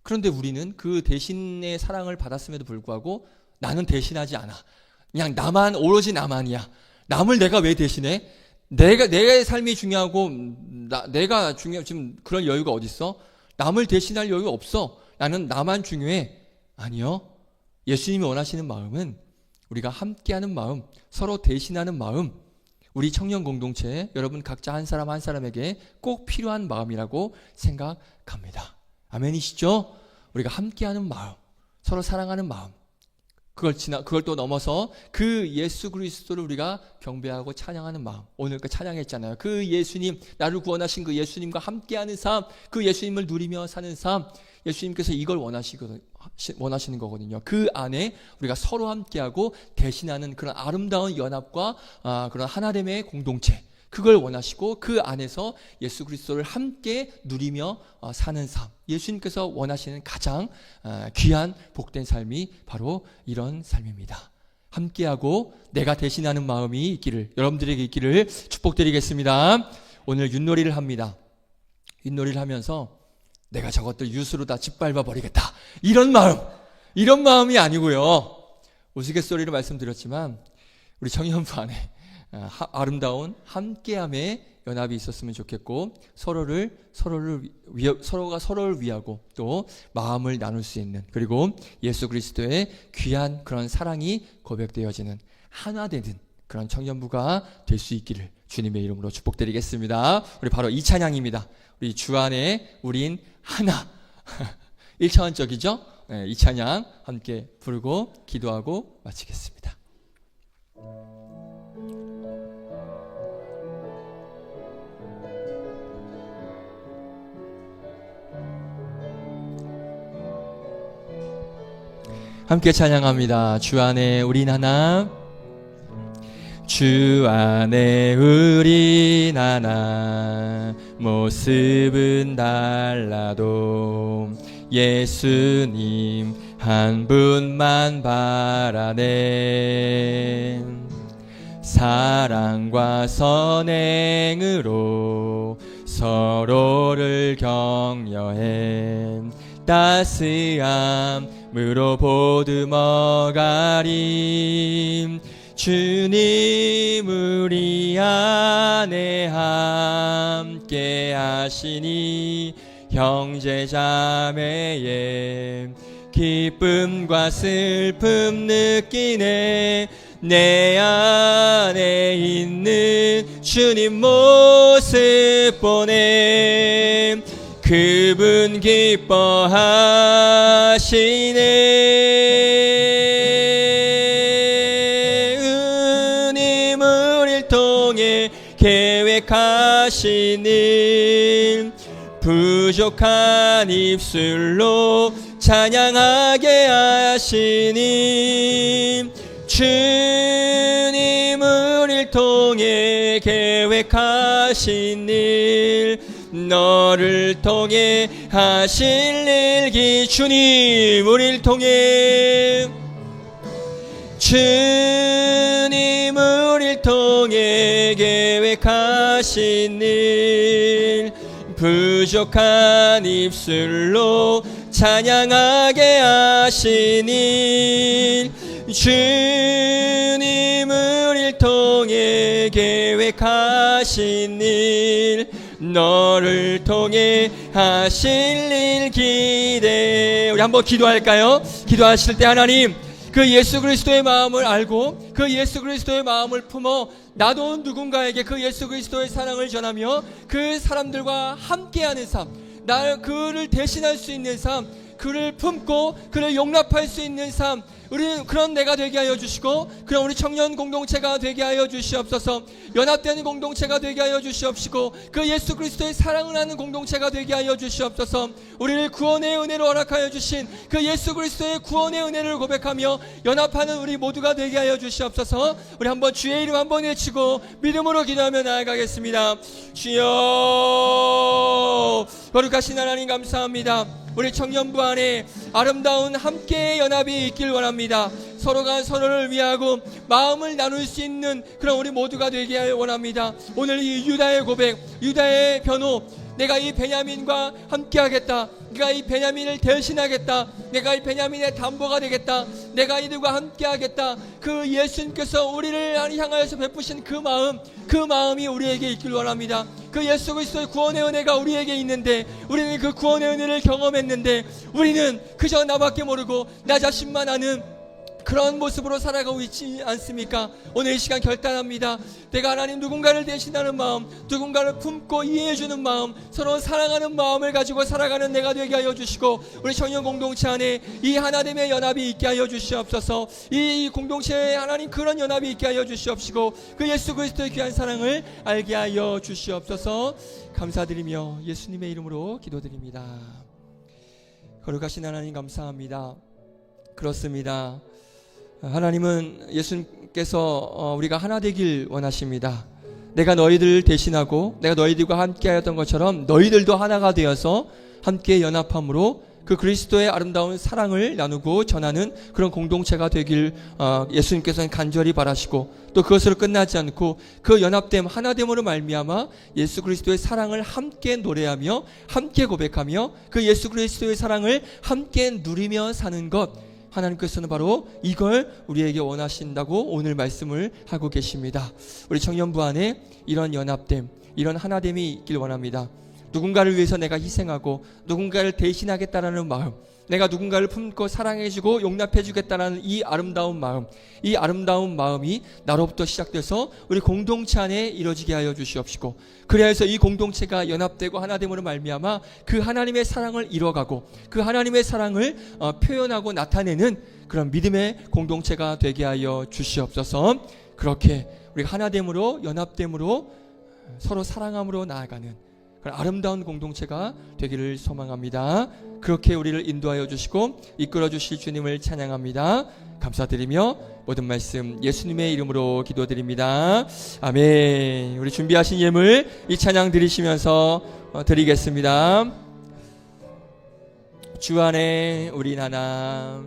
그런데 우리는 그 대신의 사랑을 받았음에도 불구하고 나는 대신하지 않아. 그냥 오로지 나만이야. 남을 내가 왜 대신해? 내 삶이 중요하고 내가 지금 그런 여유가 어딨어? 남을 대신할 여유 없어. 나는 나만 중요해. 아니요. 예수님이 원하시는 마음은 우리가 함께하는 마음, 서로 대신하는 마음, 우리 청년 공동체 여러분 각자 한 사람 한 사람에게 꼭 필요한 마음이라고 생각합니다. 아멘이시죠? 우리가 함께하는 마음, 서로 사랑하는 마음, 그걸 또 넘어서 그 예수 그리스도를 우리가 경배하고 찬양하는 마음. 오늘 그 찬양했잖아요. 그 예수님, 나를 구원하신 그 예수님과 함께하는 삶, 그 예수님을 누리며 사는 삶, 예수님께서 이걸 원하시는 거거든요. 그 안에 우리가 서로 함께하고 대신하는 그런 아름다운 연합과 그런 하나됨의 공동체, 그걸 원하시고 그 안에서 예수 그리스도를 함께 누리며 사는 삶, 예수님께서 원하시는 가장 귀한 복된 삶이 바로 이런 삶입니다. 함께하고 내가 대신하는 마음이 있기를, 여러분들에게 있기를 축복드리겠습니다. 오늘 윷놀이를 합니다. 윷놀이를 하면서 내가 저것들 윷으로 다 짓밟아 버리겠다, 이런 마음이 아니고요. 우스갯소리로 말씀드렸지만 우리 청년부 안에 아름다운 함께함의 연합이 있었으면 좋겠고, 서로가 서로를 위하고 또 마음을 나눌 수 있는, 그리고 예수 그리스도의 귀한 그런 사랑이 고백되어지는 하나 되는 그런 청년부가 될 수 있기를 주님의 이름으로 축복드리겠습니다. 우리 바로 이 찬양입니다. 우리 주 안에 우린 하나. 1차원적이죠? 이 찬양 함께 부르고 기도하고 마치겠습니다. 함께 찬양합니다. 주 안에 우린 하나, 주 안에 우린 하나, 모습은 달라도 예수님 한 분만 바라네. 사랑과 선행으로 서로를 격려해 따스함으로 보듬어가림. 주님 우리 안에 함께 하시니 형제자매의 기쁨과 슬픔 느끼네. 내 안에 있는 주님 모습 보내 그분 기뻐하시네 은임 우릴 통해 계획하신 일 부족한 입술로 찬양하게 하시니 주님 우릴 통해 계획하신 일 너를 통해 하실 일 주님 우릴 통해 주님 우릴 통해 계획하신 일 부족한 입술로 찬양하게 하시니 주님 우릴 통해 계획하신 일 너를 통해 하실 일 기대 우리 한번 기도할까요? 기도하실 때 하나님 그 예수 그리스도의 마음을 알고 그 예수 그리스도의 마음을 품어 나도 누군가에게 그 예수 그리스도의 사랑을 전하며 그 사람들과 함께하는 삶 그를 대신할 수 있는 삶 그를 품고 그를 용납할 수 있는 삶 우리 그런 내가 되게 하여 주시고 그런 우리 청년 공동체가 되게 하여 주시옵소서 연합되는 공동체가 되게 하여 주시옵시고 그 예수 그리스도의 사랑을 하는 공동체가 되게 하여 주시옵소서 우리를 구원의 은혜로 허락하여 주신 그 예수 그리스도의 구원의 은혜를 고백하며 연합하는 우리 모두가 되게 하여 주시옵소서 우리 한번 주의 이름 한번 외치고 믿음으로 기도하며 나아가겠습니다. 주여 거룩하신 하나님 감사합니다. 우리 청년부 안에 아름다운 함께의 연합이 있길 원합니다. 서로가 서로를 위하고 마음을 나눌 수 있는 그런 우리 모두가 되게 원합니다. 오늘 이 유다의 고백, 유다의 변호 내가 이 베냐민과 함께하겠다. 내가 이 베냐민을 대신하겠다. 내가 이 베냐민의 담보가 되겠다. 내가 이들과 함께하겠다. 그 예수님께서 우리를 향하여서 베푸신 그 마음이 우리에게 있길 원합니다. 그 예수 그리스도의 구원의 은혜가 우리에게 있는데 우리는 그 구원의 은혜를 경험했는데 우리는 그저 나밖에 모르고 나 자신만 아는 그런 모습으로 살아가고 있지 않습니까? 오늘 이 시간 결단합니다. 내가 하나님 누군가를 대신하는 마음, 누군가를 품고 이해해주는 마음, 서로 사랑하는 마음을 가지고 살아가는 내가 되게 하여 주시고 우리 청년 공동체 안에 이 하나됨의 연합이 있게 하여 주시옵소서. 이 공동체에 하나님 그런 연합이 있게 하여 주시옵시고 그 예수 그리스도의 귀한 사랑을 알게 하여 주시옵소서. 감사드리며 예수님의 이름으로 기도드립니다. 거룩하신 하나님 감사합니다. 그렇습니다. 하나님은 예수님께서 우리가 하나 되길 원하십니다. 내가 너희들을 대신하고 내가 너희들과 함께 하였던 것처럼 너희들도 하나가 되어서 함께 연합함으로 그 그리스도의 아름다운 사랑을 나누고 전하는 그런 공동체가 되길 예수님께서는 간절히 바라시고 또 그것으로 끝나지 않고 그 연합됨 하나됨으로 말미암아 예수 그리스도의 사랑을 함께 노래하며 함께 고백하며 그 예수 그리스도의 사랑을 함께 누리며 사는 것 하나님께서는 바로 이걸 우리에게 원하신다고 오늘 말씀을 하고 계십니다. 우리 청년부 안에 이런 연합됨, 이런 하나됨이 있길 원합니다. 누군가를 위해서 내가 희생하고 누군가를 대신하겠다라는 마음, 내가 누군가를 품고 사랑해주고 용납해주겠다라는 이 아름다운 마음이 나로부터 시작돼서 우리 공동체 안에 이루어지게 하여 주시옵시고 그래야 해서 이 공동체가 연합되고 하나됨으로 말미암아 그 하나님의 사랑을 이뤄가고 그 하나님의 사랑을 표현하고 나타내는 그런 믿음의 공동체가 되게 하여 주시옵소서. 그렇게 우리가 하나됨으로 연합됨으로 서로 사랑함으로 나아가는 아름다운 공동체가 되기를 소망합니다. 그렇게 우리를 인도하여 주시고 이끌어 주실 주님을 찬양합니다. 감사드리며 모든 말씀 예수님의 이름으로 기도드립니다. 아멘. 우리 준비하신 예물 이 찬양 드리시면서 드리겠습니다. 주 안에 우린 하나,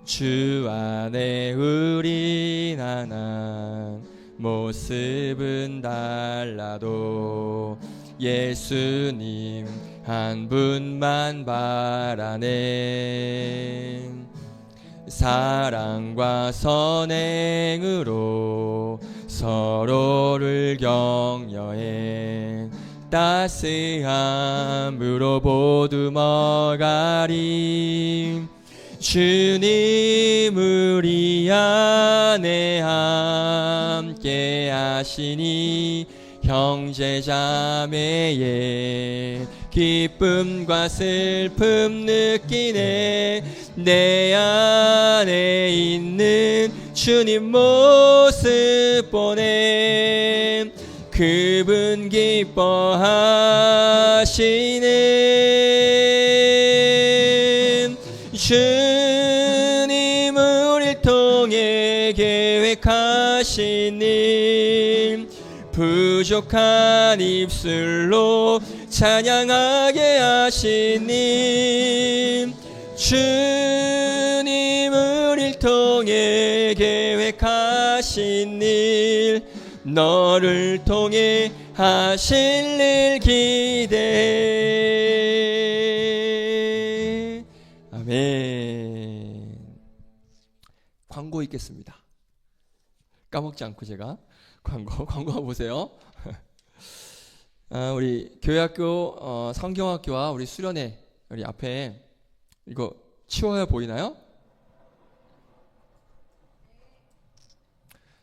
주 안에 우린 하나, 모습은 달라도 예수님 한 분만 바라네. 사랑과 선행으로 서로를 격려해 따스함으로 보듬어가리. 주님 우리 안에 함께 하시니 형제 자매의 기쁨과 슬픔 느끼네. 내 안에 있는 주님 모습 보네. 그분 기뻐하시는 주님 우릴 통해 계획하신 일 부족한 입술로 찬양하게 하시니 주님 우릴 통해 계획하신 일 너를 통해 하실 일 기대해. 아멘. 광고 있겠습니다. 까먹지 않고 제가 광고 보세요. 우리 교회학교 성경학교와 우리 수련회 우리 앞에 이거 치워야 보이나요?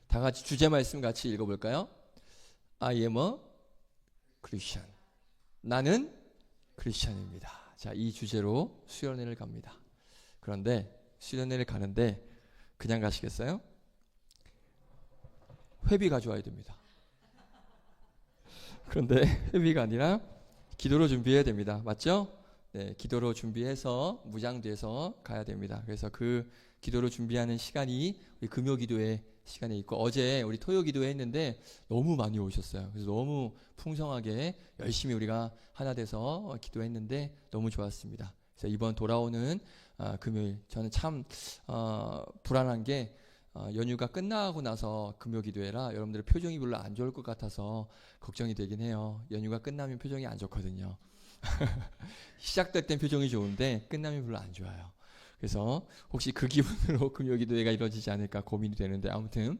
다 같이 주제 말씀 같이 읽어볼까요? I am a Christian. 나는 크리스천입니다. 자, 이 주제로 수련회를 갑니다. 그런데 수련회를 가는데 그냥 가시겠어요? 회비 가져와야 됩니다. 그런데 회비가 아니라 기도로 준비해야 됩니다. 맞죠? 네, 기도로 준비해서 무장돼서 가야 됩니다. 그래서 그 기도로 준비하는 시간이 우리 금요 기도회 시간에 있고, 어제 우리 토요 기도회 했는데 너무 많이 오셨어요. 그래서 너무 풍성하게 열심히 우리가 하나 돼서 기도했는데 너무 좋았습니다. 그래서 이번 돌아오는 금요일 저는 참 불안한 게 연휴가 끝나고 나서 금요 기도회라 여러분들의 표정이 별로 안 좋을 것 같아서 걱정이 되긴 해요. 연휴가 끝나면 표정이 안 좋거든요. 시작될 땐 표정이 좋은데 끝나면 별로 안 좋아요. 그래서 혹시 그 기분으로 금요 기도회가 이루어지지 않을까 고민이 되는데, 아무튼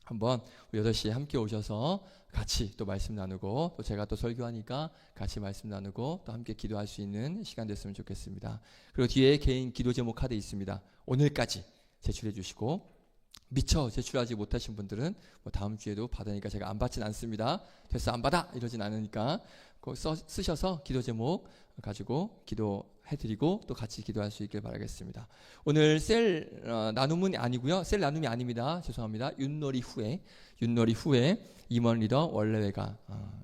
한번 8시에 함께 오셔서 같이 또 말씀 나누고, 또 제가 또 설교하니까 같이 말씀 나누고 또 함께 기도할 수 있는 시간 됐으면 좋겠습니다. 그리고 뒤에 개인 기도 제목 카드 있습니다. 오늘까지 제출해 주시고, 미처 제출하지 못하신 분들은 뭐 다음 주에도 받으니까 제가 안 받진 않습니다. 됐어 안 받아 이러진 않으니까 꼭 쓰셔서 기도 제목 가지고 기도해드리고 또 같이 기도할 수 있길 바라겠습니다. 오늘 셀 나눔은 아니고요. 셀 나눔이 아닙니다. 죄송합니다. 윷놀이 후에 임원 리더 원래회가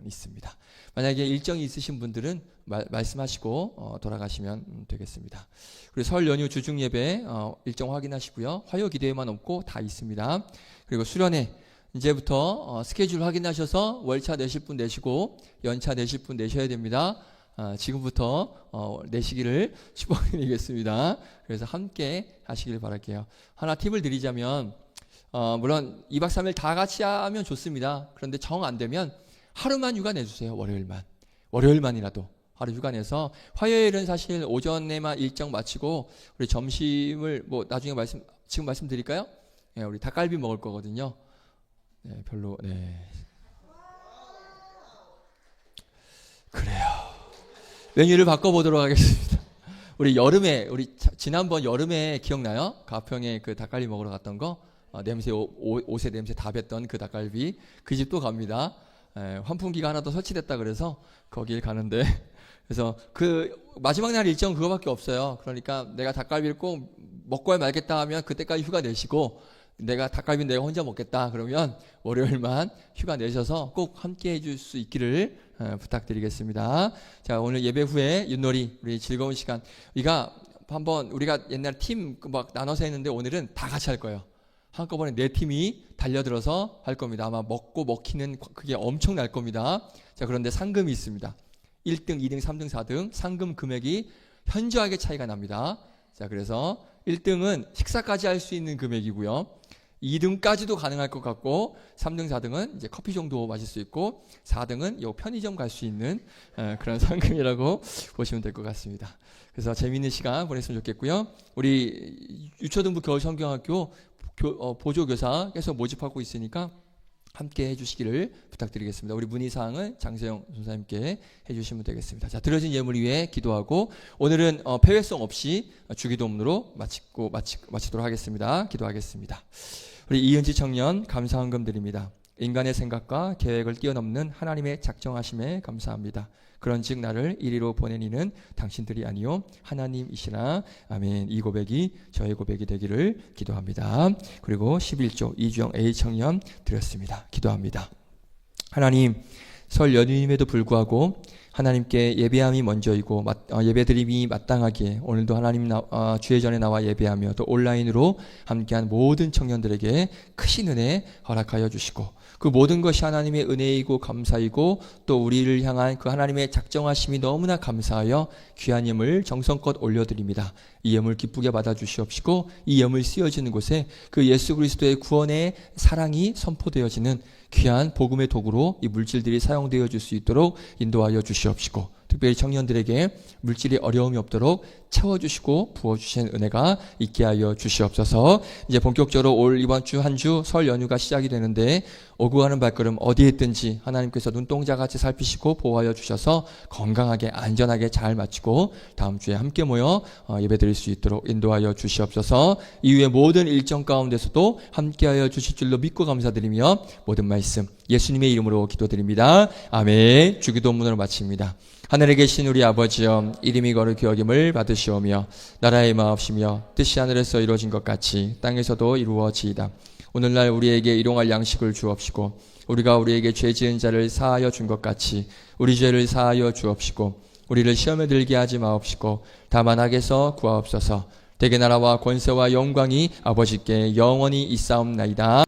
있습니다. 만약에 일정이 있으신 분들은 말씀하시고 돌아가시면 되겠습니다. 그리고 설 연휴 주중 예배 일정 확인하시고요. 화요 기도회만 없고 다 있습니다. 그리고 수련회 이제부터 스케줄 확인하셔서 월차 내실 분 내시고 연차 내실 분 내셔야 됩니다. 지금부터 내시기를 축복드리겠습니다. 그래서 함께 하시길 바랄게요. 하나 팁을 드리자면 물론 2박 3일 다 같이 하면 좋습니다. 그런데 정 안 되면 하루만 휴가 내주세요. 월요일만이라도 하루 휴가 내서, 화요일은 사실 오전에만 일정 마치고 우리 점심을 뭐 나중에 지금 말씀드릴까요? 네, 우리 닭갈비 먹을 거거든요. 네, 별로 그래요. 메뉴를 바꿔보도록 하겠습니다. 우리 지난번 여름에 기억나요? 가평에 그 닭갈비 먹으러 갔던 거, 냄새 옷에 냄새 다 뱄던 그 닭갈비, 그 집 또 갑니다. 환풍기가 하나 더 설치됐다 그래서 거길 가는데, 그래서 그 마지막 날 일정 그거밖에 없어요. 그러니까 내가 닭갈비를 꼭 먹고야 말겠다 하면 그때까지 휴가 내시고, 내가 혼자 먹겠다 그러면 월요일만 휴가 내셔서 꼭 함께 해줄 수 있기를 부탁드리겠습니다. 자, 오늘 예배 후에 윷놀이 우리 즐거운 시간, 우리가 옛날 팀 막 나눠서 했는데 오늘은 다 같이 할 거예요. 한꺼번에 4팀이 달려들어서 할 겁니다. 아마 먹고 먹히는 그게 엄청날 겁니다. 자, 그런데 상금이 있습니다. 1등, 2등, 3등, 4등 상금 금액이 현저하게 차이가 납니다. 자, 그래서 1등은 식사까지 할 수 있는 금액이고요. 2등까지도 가능할 것 같고, 3등, 4등은 이제 커피 정도 마실 수 있고, 4등은 요 편의점 갈 수 있는 그런 상금이라고 보시면 될 것 같습니다. 그래서 재미있는 시간 보냈으면 좋겠고요. 우리 유초등부 겨울성경학교 보조교사 계속 모집하고 있으니까 함께 해주시기를 부탁드리겠습니다. 우리 문의사항은 장세영 선사님께 해주시면 되겠습니다. 자, 드려진 예물 위에 기도하고 오늘은 폐회성 없이 주기도문으로 마치도록 하겠습니다. 기도하겠습니다. 우리 이은지 청년 감사헌금 드립니다. 인간의 생각과 계획을 뛰어넘는 하나님의 작정하심에 감사합니다. 그런즉 나를 이리로 보내니는 당신들이 아니요 하나님이시라. 아멘. 이 고백이 저의 고백이 되기를 기도합니다. 그리고 11조 이주영 A 청년 드렸습니다. 기도합니다. 하나님, 설 연휴임에도 불구하고 하나님께 예배함이 먼저이고 예배드림이 마땅하기에 오늘도 하나님 주의 전에 나와 예배하며 또 온라인으로 함께한 모든 청년들에게 크신 은혜 허락하여 주시고 그 모든 것이 하나님의 은혜이고 감사이고 또 우리를 향한 그 하나님의 작정하심이 너무나 감사하여 귀한 예물 정성껏 올려드립니다. 이 예물 기쁘게 받아주시옵시고 이 예물 쓰여지는 곳에 그 예수 그리스도의 구원의 사랑이 선포되어지는 귀한 복음의 도구로 이 물질들이 사용되어 줄 수 있도록 인도하여 주시옵시고 특별히 청년들에게 물질이 어려움이 없도록 채워주시고 부어주신 은혜가 있게 하여 주시옵소서. 이제 본격적으로 이번 주 한 주 설 연휴가 시작이 되는데 오고 가는 발걸음 어디에 있든지 하나님께서 눈동자같이 살피시고 보호하여 주셔서 건강하게 안전하게 잘 마치고 다음 주에 함께 모여 예배드릴 수 있도록 인도하여 주시옵소서. 이후에 모든 일정 가운데서도 함께하여 주실 줄로 믿고 감사드리며 모든 말씀 예수님의 이름으로 기도드립니다. 아멘. 주기도문으로 마칩니다. 하늘에 계신 우리 아버지여, 이름이 거룩히 여김을 받으시오며 나라의 마옵시며 뜻이 하늘에서 이루어진 것 같이 땅에서도 이루어지이다. 오늘날 우리에게 일용할 양식을 주옵시고 우리가 우리에게 죄 지은 자를 사하여 준 것 같이 우리 죄를 사하여 주옵시고 우리를 시험에 들게 하지 마옵시고 다만 악에서 구하옵소서. 대개 나라와 권세와 영광이 아버지께 영원히 있사옵나이다.